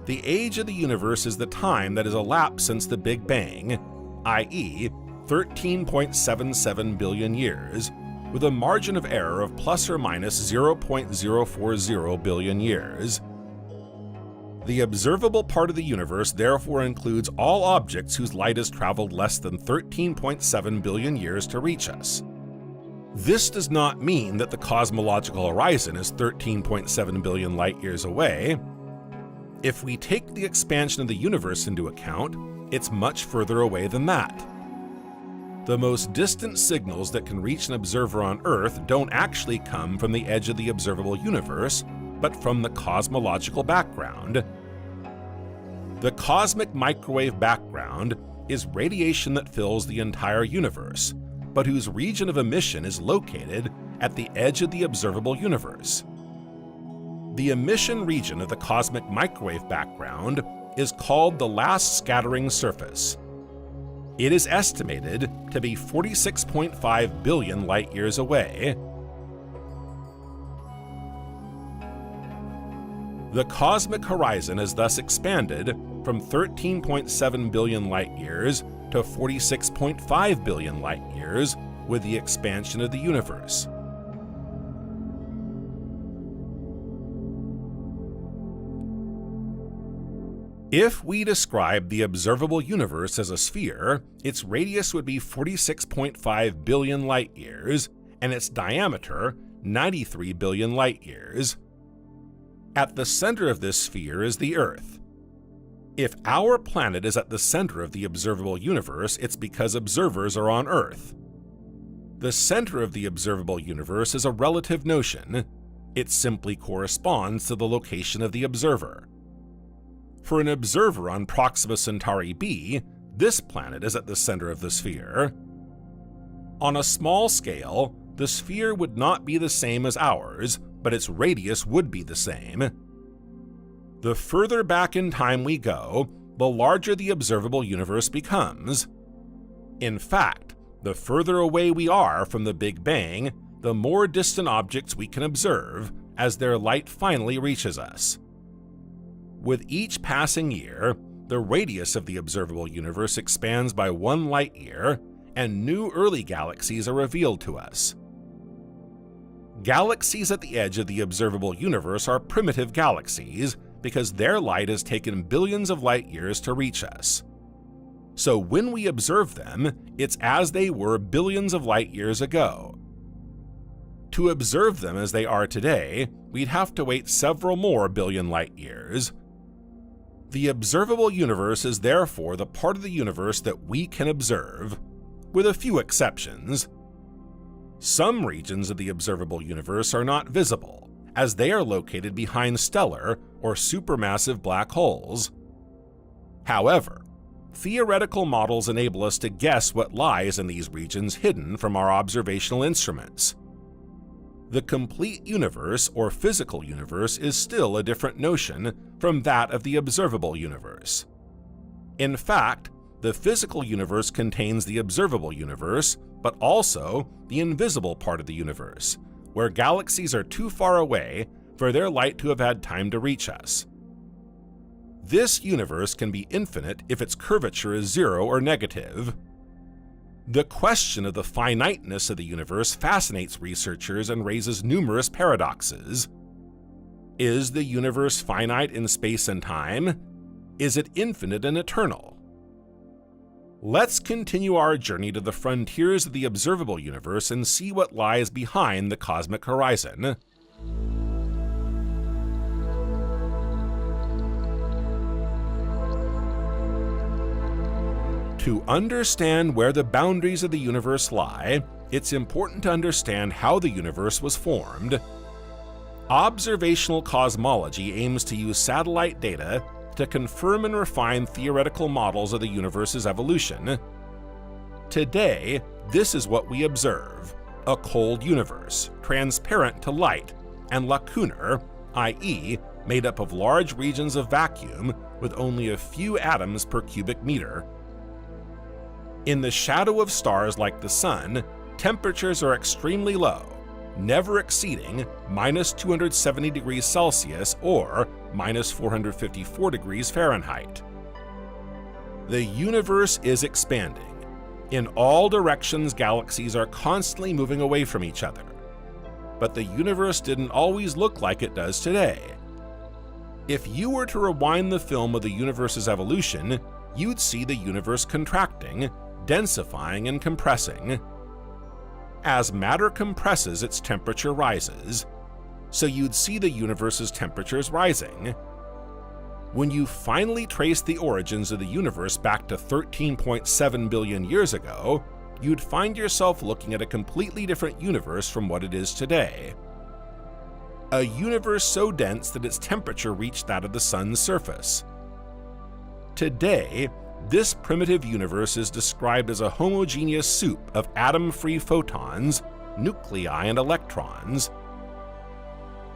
The age of the universe is the time that has elapsed since the Big Bang, i.e., 13.77 billion years, with a margin of error of plus or minus 0.040 billion years. The observable part of the universe therefore includes all objects whose light has traveled less than 13.7 billion years to reach us. This does not mean that the cosmological horizon is 13.7 billion light-years away. If we take the expansion of the universe into account, it's much further away than that. The most distant signals that can reach an observer on Earth don't actually come from the edge of the observable universe, but from the cosmological background. The cosmic microwave background is radiation that fills the entire universe, but whose region of emission is located at the edge of the observable universe. The emission region of the cosmic microwave background is called the last scattering surface. It is estimated to be 46.5 billion light-years away. The cosmic horizon has thus expanded from 13.7 billion light-years to 46.5 billion light-years with the expansion of the universe. If we describe the observable universe as a sphere, its radius would be 46.5 billion light-years and its diameter 93 billion light-years. At the center of this sphere is the Earth. If our planet is at the center of the observable universe, it's because observers are on Earth. The center of the observable universe is a relative notion. It simply corresponds to the location of the observer. For an observer on Proxima Centauri b, this planet is at the center of the sphere. On a small scale, the sphere would not be the same as ours, but its radius would be the same. The further back in time we go, the larger the observable universe becomes. In fact, the further away we are from the Big Bang, the more distant objects we can observe as their light finally reaches us. With each passing year, the radius of the observable universe expands by 1 light-year, and new early galaxies are revealed to us. Galaxies at the edge of the observable universe are primitive galaxies because their light has taken billions of light-years to reach us. So when we observe them, it's as they were billions of light-years ago. To observe them as they are today, we'd have to wait several more billion light-years. The observable universe is therefore the part of the universe that we can observe, with a few exceptions. Some regions of the observable universe are not visible, as they are located behind stellar or supermassive black holes. However, theoretical models enable us to guess what lies in these regions hidden from our observational instruments. The complete universe or physical universe is still a different notion from that of the observable universe. In fact, the physical universe contains the observable universe, but also the invisible part of the universe, where galaxies are too far away for their light to have had time to reach us. This universe can be infinite if its curvature is 0 or negative. The question of the finiteness of the universe fascinates researchers and raises numerous paradoxes. Is the universe finite in space and time? Is it infinite and eternal? Let's continue our journey to the frontiers of the observable universe and see what lies behind the cosmic horizon. To understand where the boundaries of the universe lie, it's important to understand how the universe was formed. Observational cosmology aims to use satellite data to confirm and refine theoretical models of the universe's evolution. Today, this is what we observe: a cold universe, transparent to light, and lacunar, i.e., made up of large regions of vacuum with only a few atoms per cubic meter. In the shadow of stars like the Sun, temperatures are extremely low, never exceeding minus 270 degrees Celsius or minus 454 degrees Fahrenheit. The universe is expanding. In all directions, galaxies are constantly moving away from each other. But the universe didn't always look like it does today. If you were to rewind the film of the universe's evolution, you'd see the universe contracting, densifying, and compressing. As matter compresses, its temperature rises, so you'd see the universe's temperatures rising. When you finally trace the origins of the universe back to 13.7 billion years ago, you'd find yourself looking at a completely different universe from what it is today. A universe so dense that its temperature reached that of the Sun's surface. Today, this primitive universe is described as a homogeneous soup of atom-free photons, nuclei, and electrons.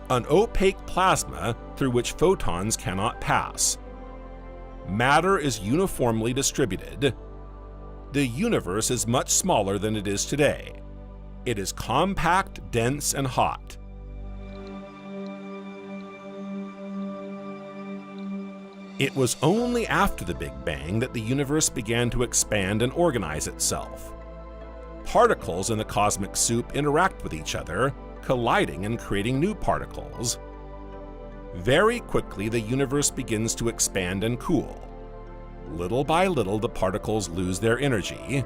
An opaque plasma through which photons cannot pass. Matter is uniformly distributed. The universe is much smaller than it is today. It is compact, dense, and hot. It was only after the Big Bang that the universe began to expand and organize itself. Particles in the cosmic soup interact with each other, colliding and creating new particles. Very quickly, the universe begins to expand and cool. Little by little, the particles lose their energy.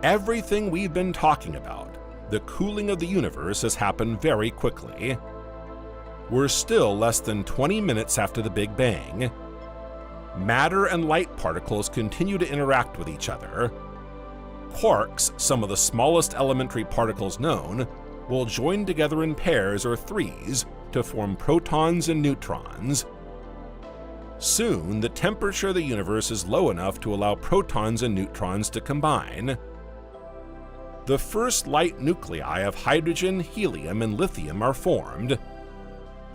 Everything we've been talking about, the cooling of the universe, has happened very quickly. We're still less than 20 minutes after the Big Bang. Matter and light particles continue to interact with each other. Quarks, some of the smallest elementary particles known, will join together in pairs or threes to form protons and neutrons. Soon, the temperature of the universe is low enough to allow protons and neutrons to combine. The first light nuclei of hydrogen, helium, and lithium are formed.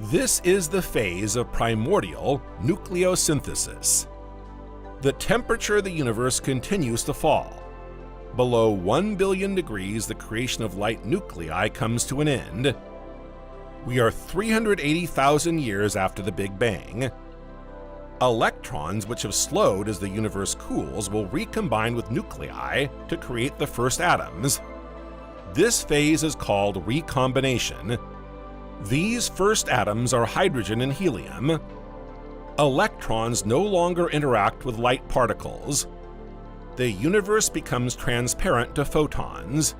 This is the phase of primordial nucleosynthesis. The temperature of the universe continues to fall. Below 1 billion degrees, the creation of light nuclei comes to an end. We are 380,000 years after the Big Bang. Electrons, which have slowed as the universe cools, will recombine with nuclei to create the first atoms. This phase is called recombination. These first atoms are hydrogen and helium. Electrons no longer interact with light particles. The universe becomes transparent to photons.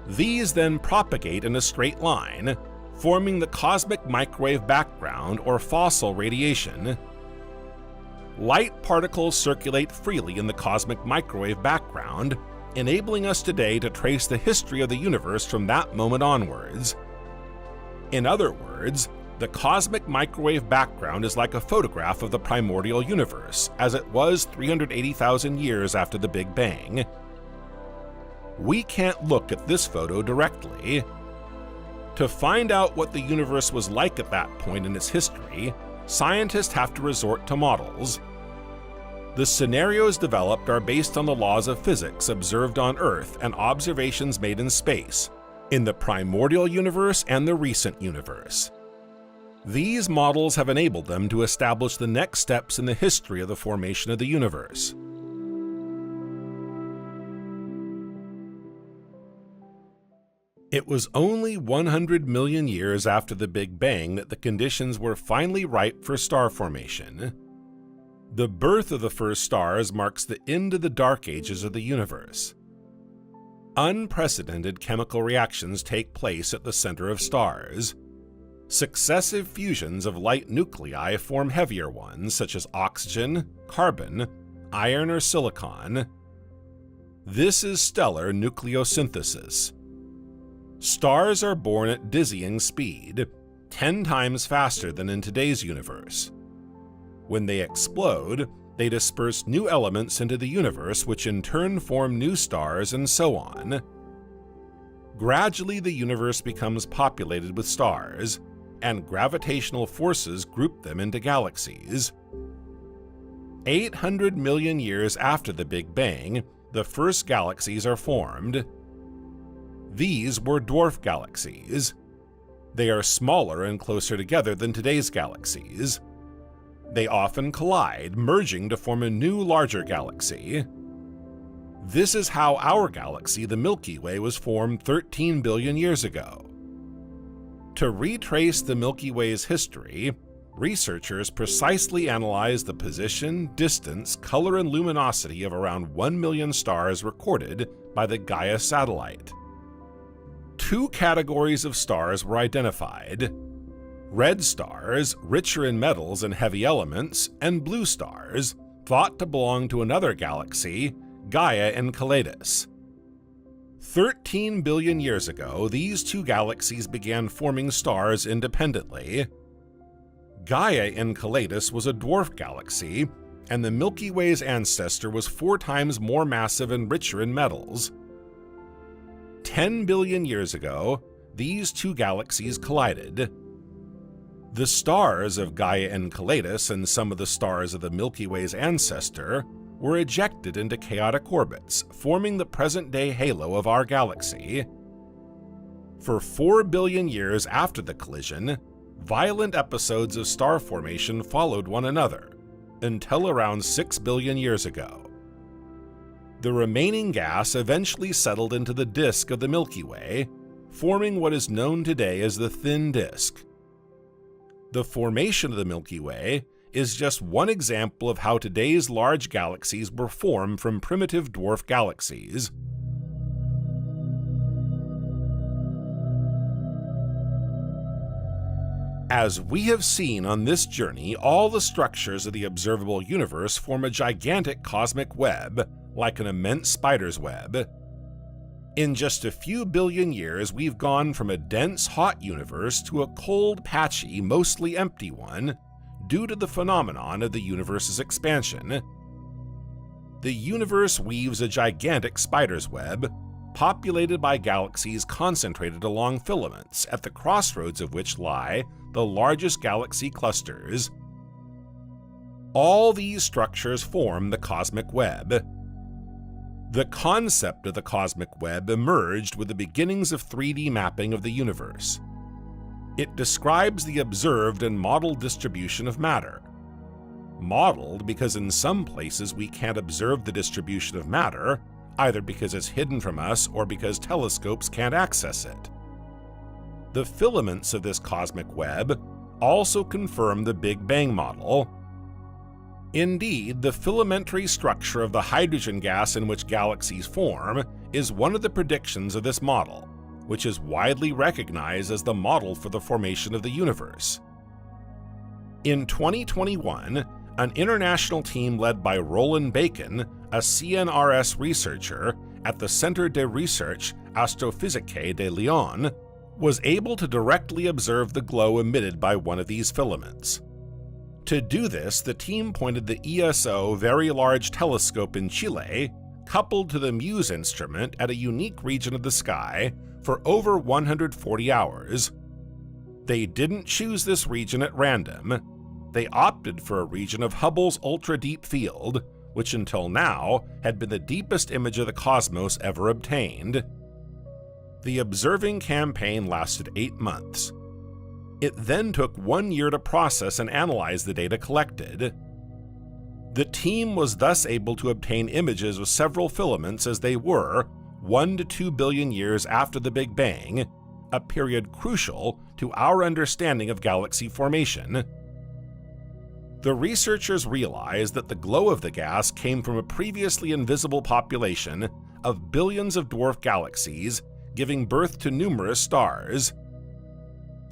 These then propagate in a straight line, forming the cosmic microwave background or fossil radiation. Light particles circulate freely in the cosmic microwave background, enabling us today to trace the history of the universe from that moment onwards. In other words, the cosmic microwave background is like a photograph of the primordial universe, as it was 380,000 years after the Big Bang. We can't look at this photo directly. To find out what the universe was like at that point in its history, scientists have to resort to models. The scenarios developed are based on the laws of physics observed on Earth and observations made in space, in the primordial universe and the recent universe. These models have enabled them to establish the next steps in the history of the formation of the universe. It was only 100 million years after the Big Bang that the conditions were finally ripe for star formation. The birth of the first stars marks the end of the dark ages of the universe. Unprecedented chemical reactions take place at the center of stars. Successive fusions of light nuclei form heavier ones such as oxygen, carbon, iron, or silicon. This is stellar nucleosynthesis. Stars are born at dizzying speed, 10 times faster than in today's universe. When they explode, they disperse new elements into the universe, which in turn form new stars, and so on. Gradually, the universe becomes populated with stars, and gravitational forces group them into galaxies. 800 million years after the Big Bang, the first galaxies are formed. These were dwarf galaxies. They are smaller and closer together than today's galaxies. They often collide, merging to form a new, larger galaxy. This is how our galaxy, the Milky Way, was formed 13 billion years ago. To retrace the Milky Way's history, researchers precisely analyzed the position, distance, color, and luminosity of around 1 million stars recorded by the Gaia satellite. 2 categories of stars were identified: red stars, richer in metals and heavy elements, and blue stars, thought to belong to another galaxy, Gaia Enceladus. 13 billion years ago, these 2 galaxies began forming stars independently. Gaia Enceladus was a dwarf galaxy, and the Milky Way's ancestor was 4 times more massive and richer in metals. 10 billion years ago, these 2 galaxies collided. The stars of Gaia Enceladus and some of the stars of the Milky Way's ancestor were ejected into chaotic orbits, forming the present-day halo of our galaxy. For 4 billion years after the collision, violent episodes of star formation followed one another, until around 6 billion years ago. The remaining gas eventually settled into the disk of the Milky Way, forming what is known today as the thin disk. The formation of the Milky Way is just one example of how today's large galaxies were formed from primitive dwarf galaxies. As we have seen on this journey, all the structures of the observable universe form a gigantic cosmic web, like an immense spider's web. In just a few billion years, we've gone from a dense, hot universe to a cold, patchy, mostly empty one, due to the phenomenon of the universe's expansion. The universe weaves a gigantic spider's web, populated by galaxies concentrated along filaments, at the crossroads of which lie the largest galaxy clusters. All these structures form the cosmic web. The concept of the cosmic web emerged with the beginnings of 3D mapping of the universe. It describes the observed and modeled distribution of matter. Modeled because in some places we can't observe the distribution of matter, either because it's hidden from us or because telescopes can't access it. The filaments of this cosmic web also confirm the Big Bang model. Indeed, the filamentary structure of the hydrogen gas in which galaxies form is one of the predictions of this model, which is widely recognized as the model for the formation of the universe. In 2021, an international team led by Roland Bacon, a CNRS researcher at the Centre de Recherche Astrophysique de Lyon, was able to directly observe the glow emitted by one of these filaments. To do this, the team pointed the ESO Very Large Telescope in Chile, coupled to the MUSE instrument at a unique region of the sky, for over 140 hours. They didn't choose this region at random. They opted for a region of Hubble's ultra-deep field, which until now had been the deepest image of the cosmos ever obtained. The observing campaign lasted 8 months. It then took 1 year to process and analyze the data collected. The team was thus able to obtain images of several filaments as they were 1 to 2 billion years after the Big Bang, a period crucial to our understanding of galaxy formation. The researchers realized that the glow of the gas came from a previously invisible population of billions of dwarf galaxies, giving birth to numerous stars.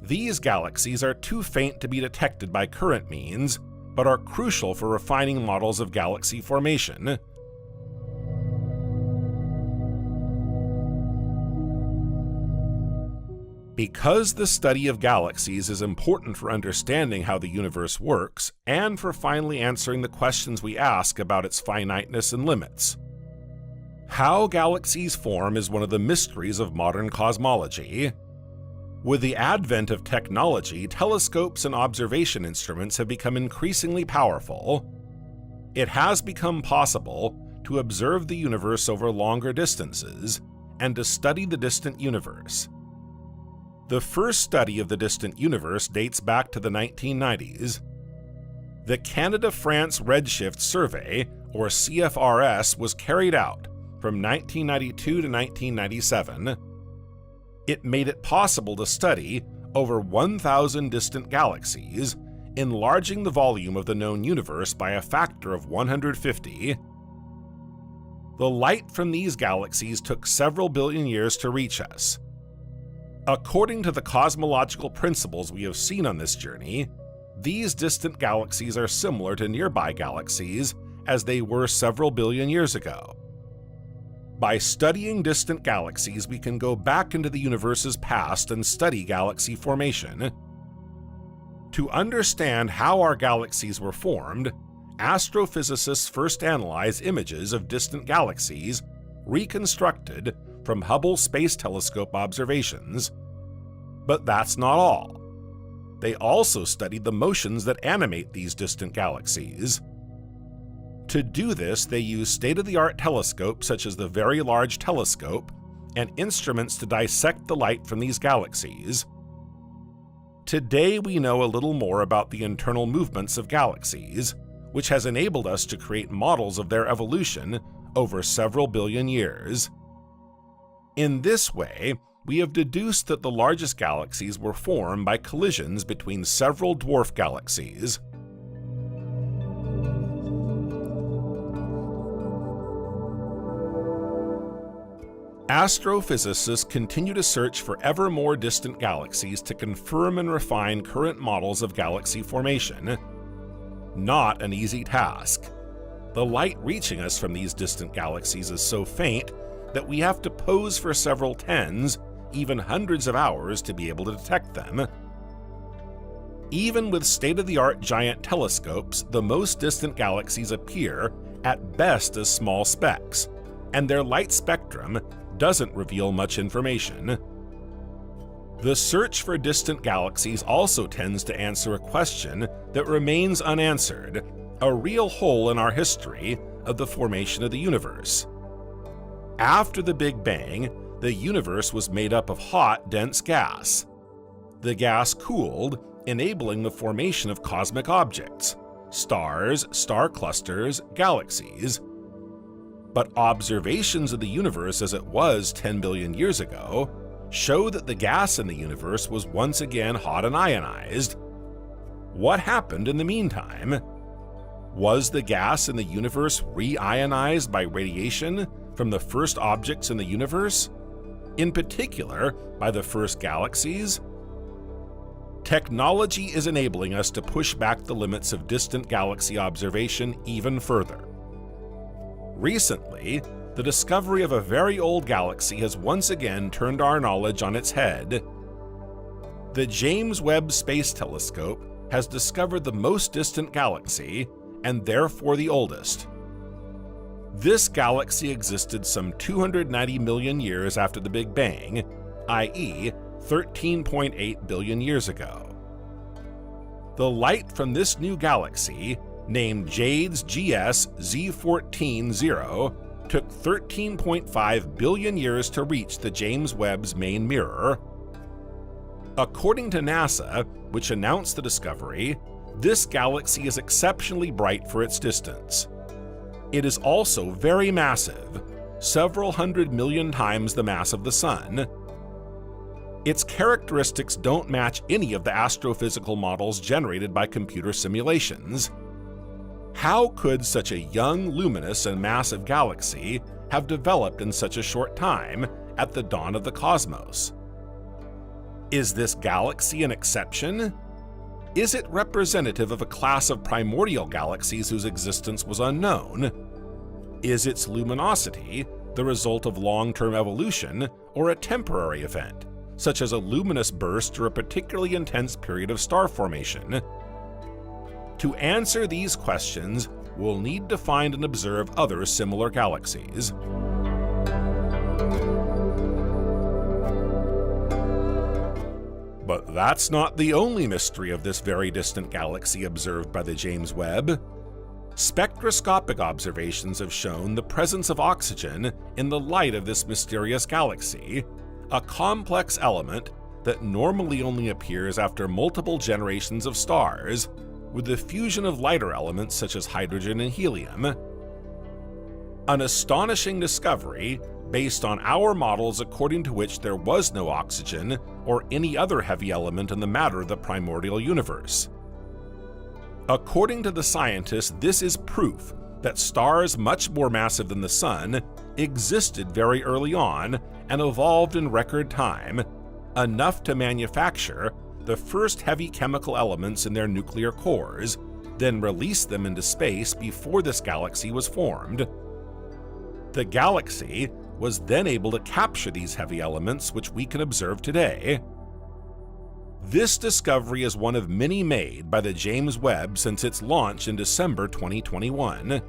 These galaxies are too faint to be detected by current means, but are crucial for refining models of galaxy formation. Because the study of galaxies is important for understanding how the universe works and for finally answering the questions we ask about its finiteness and limits. How galaxies form is one of the mysteries of modern cosmology. With the advent of technology, telescopes and observation instruments have become increasingly powerful. It has become possible to observe the universe over longer distances and to study the distant universe. The first study of the distant universe dates back to the 1990s. The Canada-France Redshift Survey, or CFRS, was carried out from 1992 to 1997. It made it possible to study over 1,000 distant galaxies, enlarging the volume of the known universe by a factor of 150. The light from these galaxies took several billion years to reach us. According to the cosmological principles we have seen on this journey, these distant galaxies are similar to nearby galaxies as they were several billion years ago. By studying distant galaxies, we can go back into the universe's past and study galaxy formation. To understand how our galaxies were formed, astrophysicists first analyzed images of distant galaxies reconstructed from Hubble Space Telescope observations. But that's not all. They also studied the motions that animate these distant galaxies. To do this, they used state-of-the-art telescopes such as the Very Large Telescope and instruments to dissect the light from these galaxies. Today we know a little more about the internal movements of galaxies, which has enabled us to create models of their evolution over several billion years. In this way, we have deduced that the largest galaxies were formed by collisions between several dwarf galaxies. Astrophysicists continue to search for ever more distant galaxies to confirm and refine current models of galaxy formation. Not an easy task. The light reaching us from these distant galaxies is so faint that we have to pose for several tens, even hundreds of hours to be able to detect them. Even with state-of-the-art giant telescopes, the most distant galaxies appear at best as small specks, and their light spectrum doesn't reveal much information. The search for distant galaxies also tends to answer a question that remains unanswered: a real hole in our history of the formation of the universe. After the Big Bang, the universe was made up of hot, dense gas. The gas cooled, enabling the formation of cosmic objects, stars, star clusters, galaxies. But observations of the universe as it was 10 billion years ago show that the gas in the universe was once again hot and ionized. What happened in the meantime? Was the gas in the universe re-ionized by radiation from the first objects in the universe, in particular by the first galaxies? Technology is enabling us to push back the limits of distant galaxy observation even further. Recently, the discovery of a very old galaxy has once again turned our knowledge on its head. The James Webb Space Telescope has discovered the most distant galaxy, and therefore the oldest. This galaxy existed some 290 million years after the Big Bang, i.e., 13.8 billion years ago. The light from this new galaxy, named JADES GS Z14-0, took 13.5 billion years to reach the James Webb's main mirror. According to NASA, which announced the discovery, this galaxy is exceptionally bright for its distance. It is also very massive, several 100 million times the mass of the Sun. Its characteristics don't match any of the astrophysical models generated by computer simulations. How could such a young, luminous, and massive galaxy have developed in such a short time at the dawn of the cosmos? Is this galaxy an exception? Is it representative of a class of primordial galaxies whose existence was unknown? Is its luminosity the result of long-term evolution or a temporary event, such as a luminous burst or a particularly intense period of star formation? To answer these questions, we'll need to find and observe other similar galaxies. But that's not the only mystery of this very distant galaxy observed by the James Webb. Spectroscopic observations have shown the presence of oxygen in the light of this mysterious galaxy, a complex element that normally only appears after multiple generations of stars, with the fusion of lighter elements such as hydrogen and helium. An astonishing discovery based on our models according to which there was no oxygen or any other heavy element in the matter of the primordial universe. According to the scientists, this is proof that stars much more massive than the Sun existed very early on and evolved in record time, enough to manufacture the first heavy chemical elements in their nuclear cores, then release them into space before this galaxy was formed. The galaxy was then able to capture these heavy elements, which we can observe today. This discovery is one of many made by the James Webb since its launch in December 2021.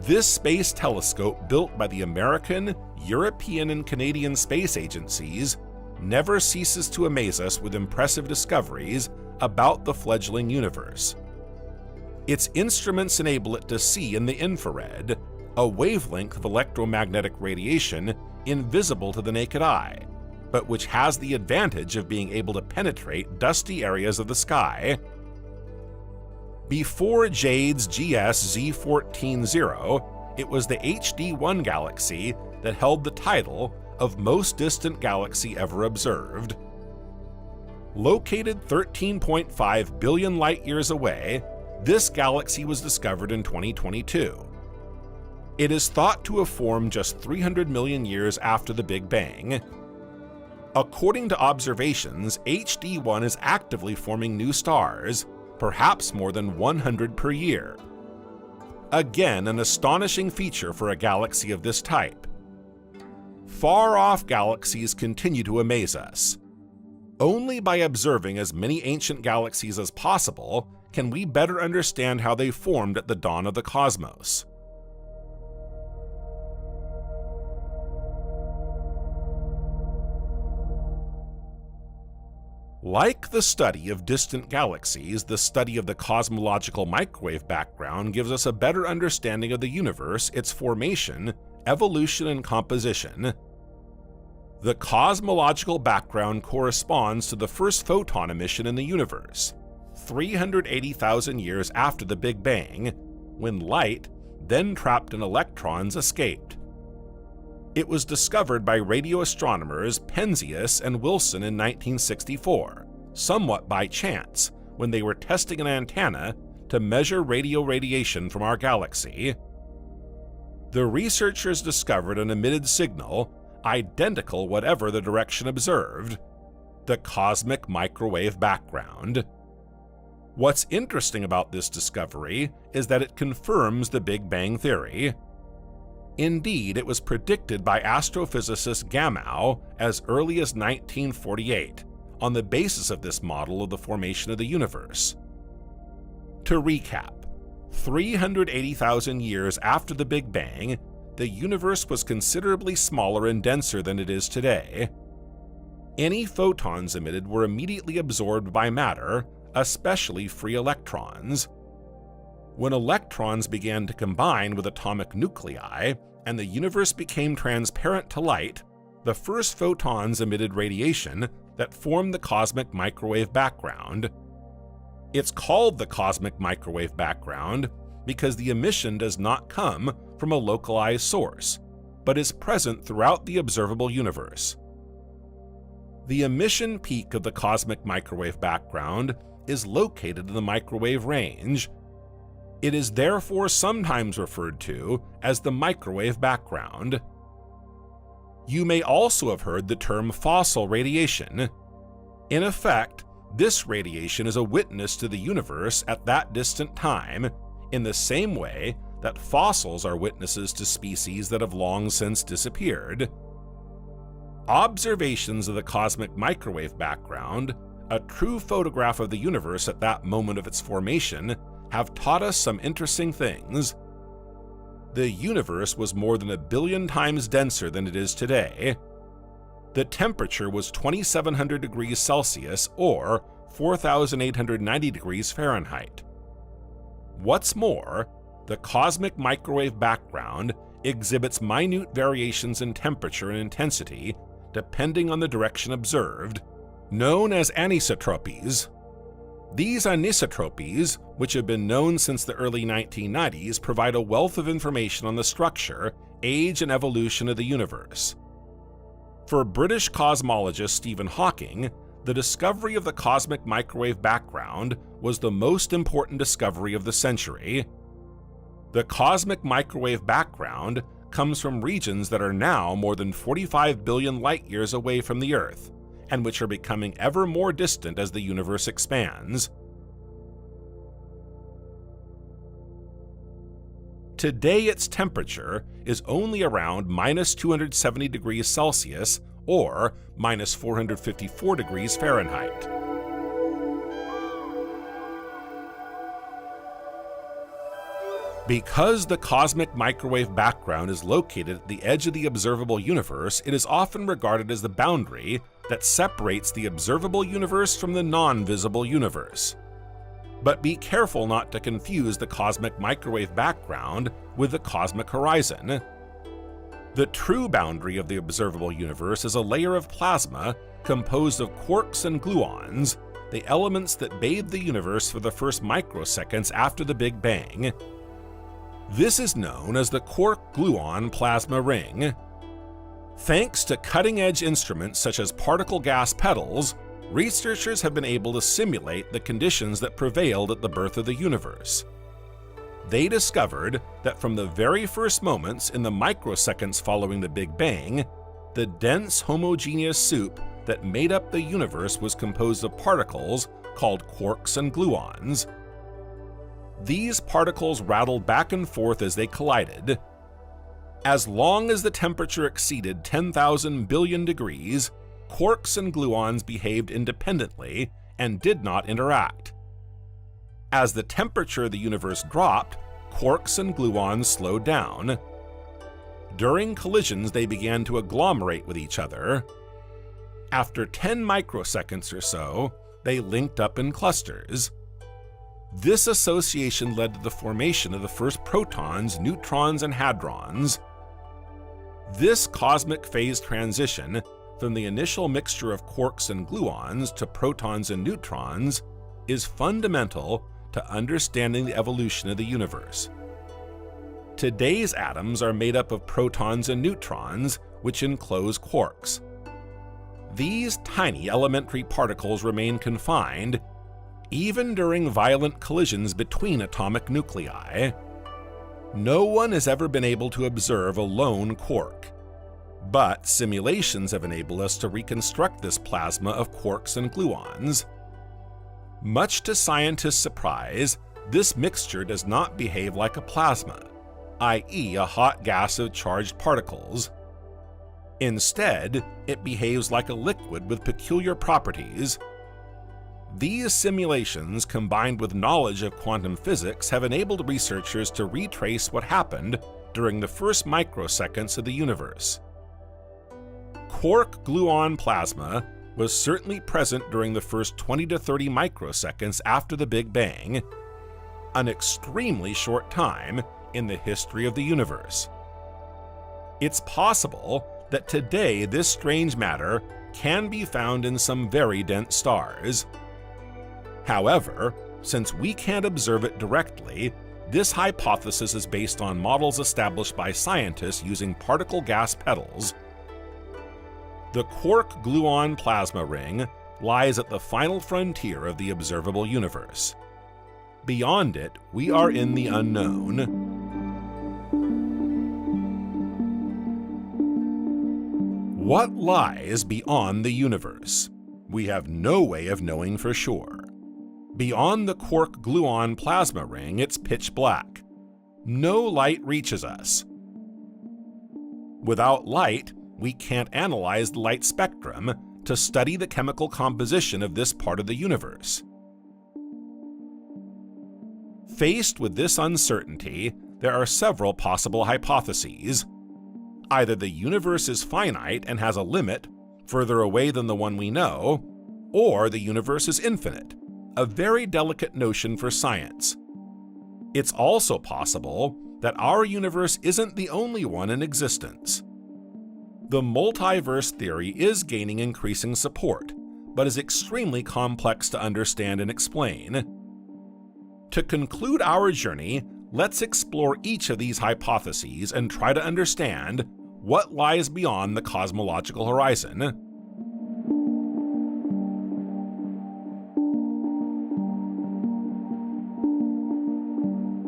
This space telescope, built by the American, European, and Canadian space agencies, never ceases to amaze us with impressive discoveries about the fledgling universe. Its instruments enable it to see in the infrared, a wavelength of electromagnetic radiation invisible to the naked eye, but which has the advantage of being able to penetrate dusty areas of the sky. Before JADES GS Z14-0, it was the HD1 galaxy that held the title of most distant galaxy ever observed. Located 13.5 billion light-years away, this galaxy was discovered in 2022. It is thought to have formed just 300 million years after the Big Bang. According to observations, HD1 is actively forming new stars, perhaps more than 100 per year. Again, an astonishing feature for a galaxy of this type. Far-off galaxies continue to amaze us. Only by observing as many ancient galaxies as possible can we better understand how they formed at the dawn of the cosmos. Like the study of distant galaxies, the study of the cosmological microwave background gives us a better understanding of the universe, its formation, evolution, and composition. The cosmological background corresponds to the first photon emission in the universe, 380,000 years after the Big Bang, when light, then trapped in electrons, escaped. It was discovered by radio astronomers Penzias and Wilson in 1964, somewhat by chance, when they were testing an antenna to measure radio radiation from our galaxy. The researchers discovered an emitted signal, identical whatever the direction observed, the cosmic microwave background. What's interesting about this discovery is that it confirms the Big Bang theory. Indeed, it was predicted by astrophysicist Gamow as early as 1948, on the basis of this model of the formation of the universe. To recap, 380,000 years after the Big Bang, the universe was considerably smaller and denser than it is today. Any photons emitted were immediately absorbed by matter, especially free electrons. When electrons began to combine with atomic nuclei and the universe became transparent to light, the first photons emitted radiation that formed the cosmic microwave background. It's called the cosmic microwave background because the emission does not come from a localized source, but is present throughout the observable universe. The emission peak of the cosmic microwave background is located in the microwave range. It is therefore sometimes referred to as the microwave background. You may also have heard the term fossil radiation. In effect, this radiation is a witness to the universe at that distant time, in the same way that fossils are witnesses to species that have long since disappeared. Observations of the cosmic microwave background, a true photograph of the universe at that moment of its formation, have taught us some interesting things. The universe was more than 1 billion times denser than it is today. The temperature was 2,700 degrees Celsius or 4,890 degrees Fahrenheit. What's more, the cosmic microwave background exhibits minute variations in temperature and intensity depending on the direction observed, known as anisotropies. These anisotropies, which have been known since the early 1990s, provide a wealth of information on the structure, age, and evolution of the universe. For British cosmologist Stephen Hawking, the discovery of the cosmic microwave background was the most important discovery of the century. The cosmic microwave background comes from regions that are now more than 45 billion light-years away from the Earth, and which are becoming ever more distant as the universe expands. Today its temperature is only around -270 degrees Celsius or -454 degrees Fahrenheit. Because the cosmic microwave background is located at the edge of the observable universe, it is often regarded as the boundary that separates the observable universe from the non-visible universe. But be careful not to confuse the cosmic microwave background with the cosmic horizon. The true boundary of the observable universe is a layer of plasma composed of quarks and gluons, the elements that bathed the universe for the first microseconds after the Big Bang. This is known as the quark-gluon plasma ring. Thanks to cutting-edge instruments such as particle gas pedals, researchers have been able to simulate the conditions that prevailed at the birth of the universe. They discovered that from the very first moments in the microseconds following the Big Bang, the dense homogeneous soup that made up the universe was composed of particles called quarks and gluons. These particles rattled back and forth as they collided. As long as the temperature exceeded 10,000 billion degrees, quarks and gluons behaved independently and did not interact. As the temperature of the universe dropped, quarks and gluons slowed down. During collisions, they began to agglomerate with each other. After 10 microseconds or so, they linked up in clusters. This association led to the formation of the first protons, neutrons, and hadrons. This cosmic phase transition from the initial mixture of quarks and gluons to protons and neutrons is fundamental to understanding the evolution of the universe. Today's atoms are made up of protons and neutrons, which enclose quarks. These tiny elementary particles remain confined even during violent collisions between atomic nuclei. No one has ever been able to observe a lone quark, but simulations have enabled us to reconstruct this plasma of quarks and gluons. Much to scientists' surprise, this mixture does not behave like a plasma, i.e. a hot gas of charged particles. Instead, it behaves like a liquid with peculiar properties. These simulations, combined with knowledge of quantum physics, have enabled researchers to retrace what happened during the first microseconds of the universe. Quark-gluon plasma was certainly present during the first 20 to 30 microseconds after the Big Bang, an extremely short time in the history of the universe. It's possible that today this strange matter can be found in some very dense stars. However, since we can't observe it directly, this hypothesis is based on models established by scientists using particle gas pedals. The quark-gluon plasma ring lies at the final frontier of the observable universe. Beyond it, we are in the unknown. What lies beyond the universe? We have no way of knowing for sure. Beyond the quark-gluon plasma ring, it's pitch black. No light reaches us. Without light, we can't analyze the light spectrum to study the chemical composition of this part of the universe. Faced with this uncertainty, there are several possible hypotheses. Either the universe is finite and has a limit, further away than the one we know, or the universe is infinite, a very delicate notion for science. It's also possible that our universe isn't the only one in existence. The multiverse theory is gaining increasing support, but is extremely complex to understand and explain. To conclude our journey, let's explore each of these hypotheses and try to understand what lies beyond the cosmological horizon.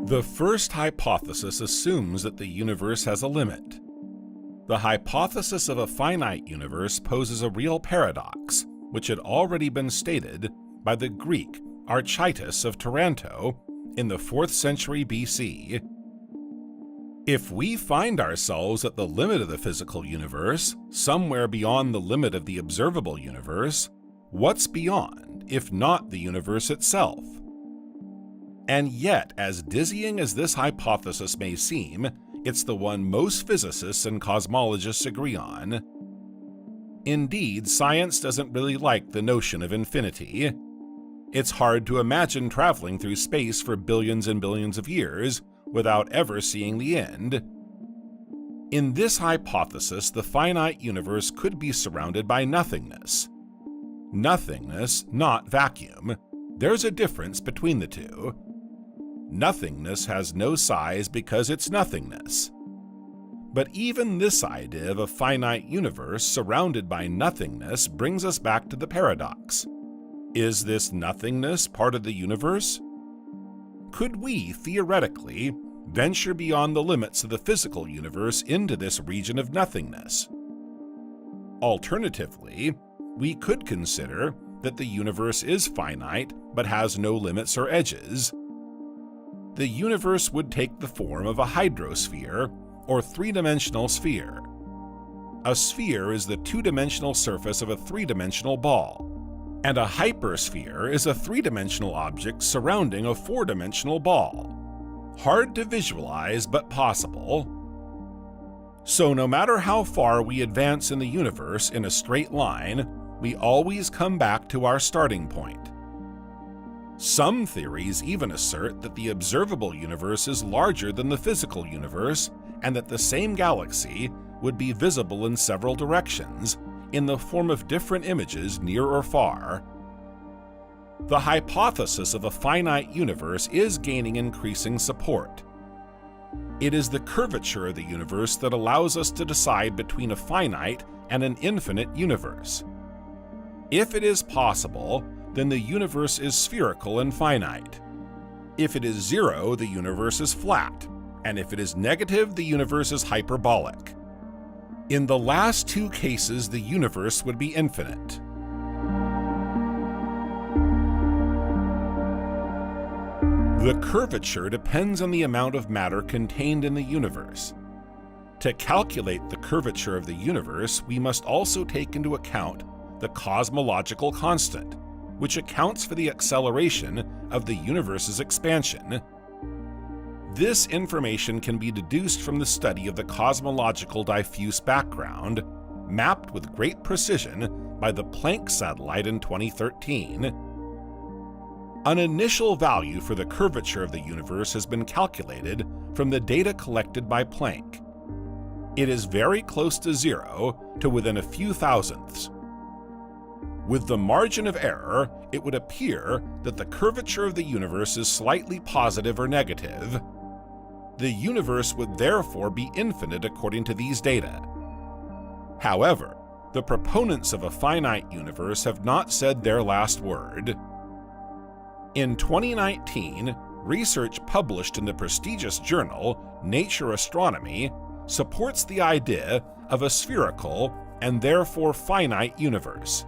The first hypothesis assumes that the universe has a limit. The hypothesis of a finite universe poses a real paradox, which had already been stated by the Greek Archytas of Taranto in the 4th century BC. If we find ourselves at the limit of the physical universe, somewhere beyond the limit of the observable universe, what's beyond, if not the universe itself? And yet, as dizzying as this hypothesis may seem, it's the one most physicists and cosmologists agree on. Indeed, science doesn't really like the notion of infinity. It's hard to imagine traveling through space for billions and billions of years without ever seeing the end. In this hypothesis, the finite universe could be surrounded by nothingness. Nothingness, not vacuum. There's a difference between the two. Nothingness has no size because it's nothingness. But even this idea of a finite universe surrounded by nothingness brings us back to the paradox. Is this nothingness part of the universe? Could we, theoretically, venture beyond the limits of the physical universe into this region of nothingness? Alternatively, we could consider that the universe is finite but has no limits or edges. The universe would take the form of a hydrosphere, or three-dimensional sphere. A sphere is the two-dimensional surface of a three-dimensional ball, and a hypersphere is a three-dimensional object surrounding a four-dimensional ball. Hard to visualize, but possible. So no matter how far we advance in the universe in a straight line, we always come back to our starting point. Some theories even assert that the observable universe is larger than the physical universe, and that the same galaxy would be visible in several directions, in the form of different images near or far. The hypothesis of a finite universe is gaining increasing support. It is the curvature of the universe that allows us to decide between a finite and an infinite universe. If it is possible, then the universe is spherical and finite. If it is zero, the universe is flat, and if it is negative, the universe is hyperbolic. In the last two cases, the universe would be infinite. The curvature depends on the amount of matter contained in the universe. To calculate the curvature of the universe, we must also take into account the cosmological constant, which accounts for the acceleration of the universe's expansion. This information can be deduced from the study of the cosmological diffuse background, mapped with great precision by the Planck satellite in 2013. An initial value for the curvature of the universe has been calculated from the data collected by Planck. It is very close to zero, to within a few thousandths. With the margin of error, it would appear that the curvature of the universe is slightly positive or negative. The universe would therefore be infinite according to these data. However, the proponents of a finite universe have not said their last word. In 2019, research published in the prestigious journal Nature Astronomy supports the idea of a spherical and therefore finite universe.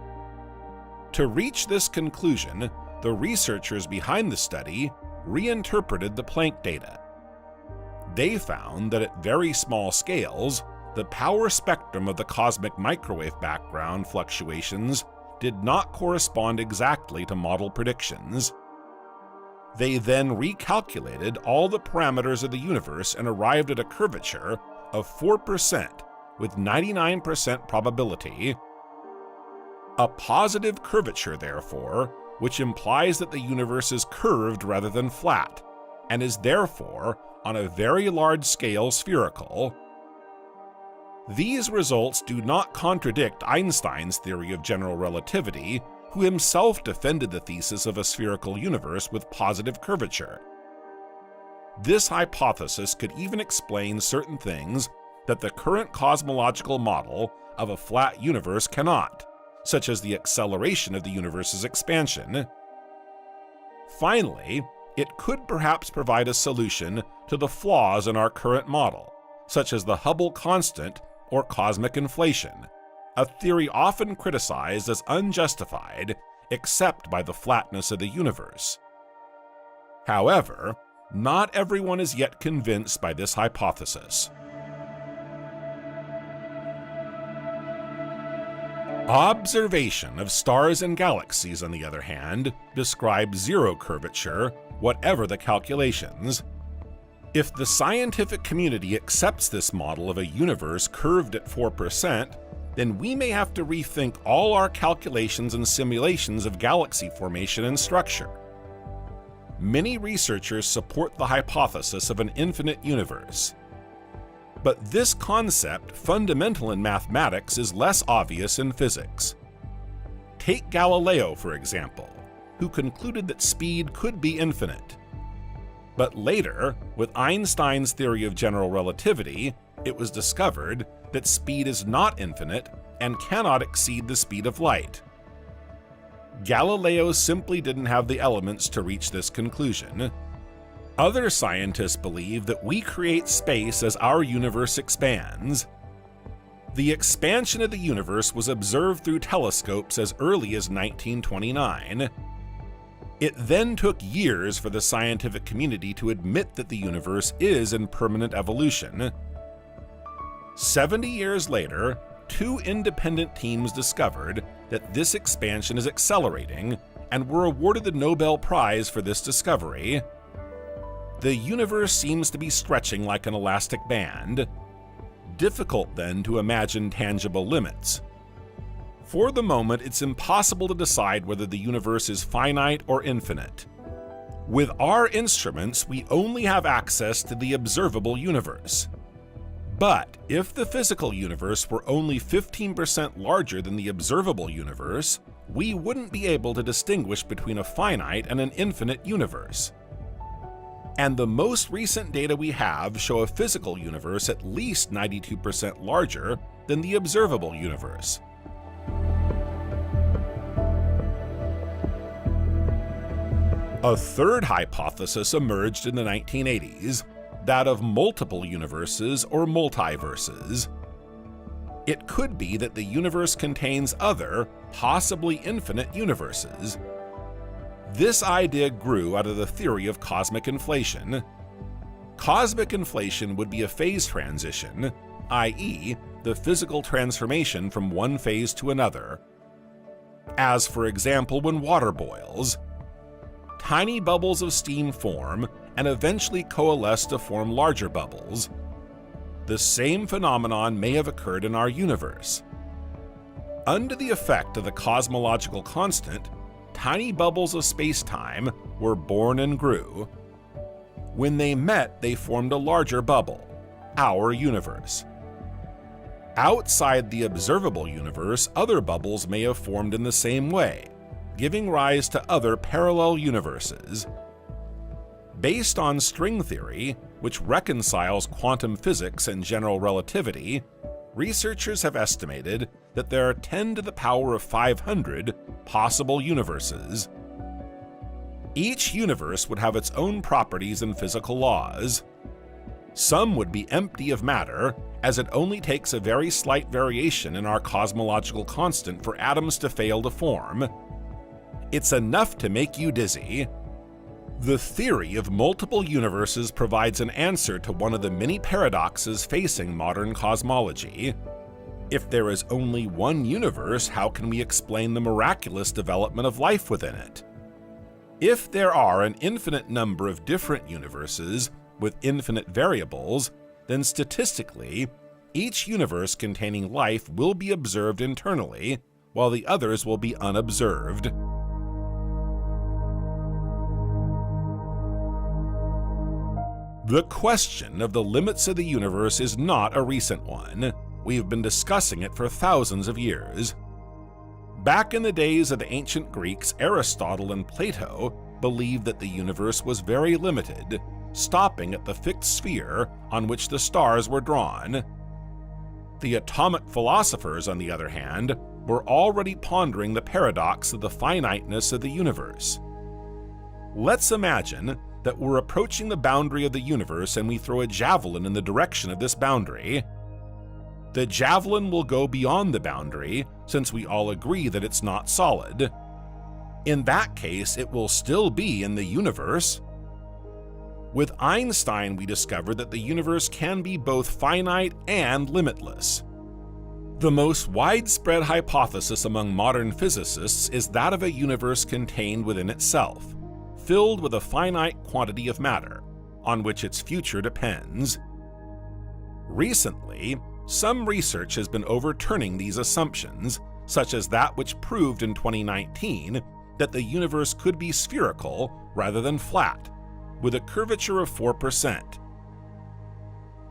To reach this conclusion, the researchers behind the study reinterpreted the Planck data. They found that at very small scales, the power spectrum of the cosmic microwave background fluctuations did not correspond exactly to model predictions. They then recalculated all the parameters of the universe and arrived at a curvature of 4% with 99% probability. A positive curvature, therefore, which implies that the universe is curved rather than flat, and is therefore, on a very large scale, spherical. These results do not contradict Einstein's theory of general relativity, who himself defended the thesis of a spherical universe with positive curvature. This hypothesis could even explain certain things that the current cosmological model of a flat universe cannot, such as the acceleration of the universe's expansion. Finally, it could perhaps provide a solution to the flaws in our current model, such as the Hubble constant or cosmic inflation, a theory often criticized as unjustified except by the flatness of the universe. However, not everyone is yet convinced by this hypothesis. Observation of stars and galaxies, on the other hand, describe zero curvature, whatever the calculations. If the scientific community accepts this model of a universe curved at 4%, then we may have to rethink all our calculations and simulations of galaxy formation and structure. Many researchers support the hypothesis of an infinite universe. But this concept, fundamental in mathematics, is less obvious in physics. Take Galileo, for example, who concluded that speed could be infinite. But later, with Einstein's theory of general relativity, it was discovered that speed is not infinite and cannot exceed the speed of light. Galileo simply didn't have the elements to reach this conclusion. Other scientists believe that we create space as our universe expands. The expansion of the universe was observed through telescopes as early as 1929. It then took years for the scientific community to admit that the universe is in permanent evolution. 70 years later, two independent teams discovered that this expansion is accelerating and were awarded the Nobel Prize for this discovery. The universe seems to be stretching like an elastic band. Difficult then to imagine tangible limits. For the moment, it's impossible to decide whether the universe is finite or infinite. With our instruments, we only have access to the observable universe. But if the physical universe were only 15% larger than the observable universe, we wouldn't be able to distinguish between a finite and an infinite universe. And the most recent data we have show a physical universe at least 92% larger than the observable universe. A third hypothesis emerged in the 1980s, that of multiple universes or multiverses. It could be that the universe contains other, possibly infinite universes. This idea grew out of the theory of cosmic inflation. Cosmic inflation would be a phase transition, i.e., the physical transformation from one phase to another. As for example, when water boils, tiny bubbles of steam form and eventually coalesce to form larger bubbles. The same phenomenon may have occurred in our universe. Under the effect of the cosmological constant, tiny bubbles of space-time were born and grew. When they met, they formed a larger bubble, our universe. Outside the observable universe, other bubbles may have formed in the same way, giving rise to other parallel universes. Based on string theory, which reconciles quantum physics and general relativity, researchers have estimated that there are 10 to the power of 500 possible universes. Each universe would have its own properties and physical laws. Some would be empty of matter, as it only takes a very slight variation in our cosmological constant for atoms to fail to form. It's enough to make you dizzy. The theory of multiple universes provides an answer to one of the many paradoxes facing modern cosmology. If there is only one universe, how can we explain the miraculous development of life within it? If there are an infinite number of different universes with infinite variables, then statistically, each universe containing life will be observed internally, while the others will be unobserved. The question of the limits of the universe is not a recent one. We've been discussing it for thousands of years. Back in the days of the ancient Greeks, Aristotle and Plato believed that the universe was very limited, stopping at the fixed sphere on which the stars were drawn. The atomic philosophers, on the other hand, were already pondering the paradox of the finiteness of the universe. Let's imagine that we're approaching the boundary of the universe and we throw a javelin in the direction of this boundary. The javelin will go beyond the boundary, since we all agree that it's not solid. In that case, it will still be in the universe. With Einstein, we discovered that the universe can be both finite and limitless. The most widespread hypothesis among modern physicists is that of a universe contained within itself, filled with a finite quantity of matter, on which its future depends. Recently, some research has been overturning these assumptions, such as that which proved in 2019 that the universe could be spherical rather than flat, with a curvature of 4%.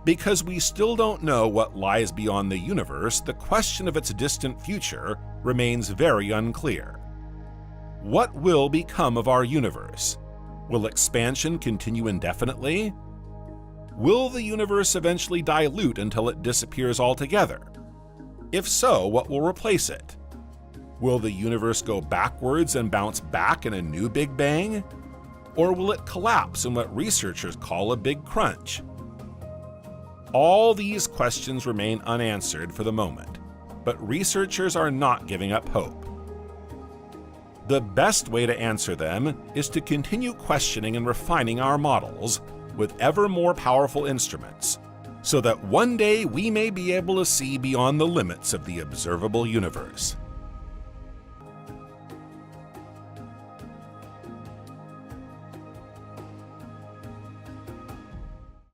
Because we still don't know what lies beyond the universe, the question of its distant future remains very unclear. What will become of our universe? Will expansion continue indefinitely? Will the universe eventually dilute until it disappears altogether? If so, what will replace it? Will the universe go backwards and bounce back in a new Big Bang? Or will it collapse in what researchers call a big crunch? All these questions remain unanswered for the moment, but researchers are not giving up hope. The best way to answer them is to continue questioning and refining our models with ever more powerful instruments, so that one day we may be able to see beyond the limits of the observable universe.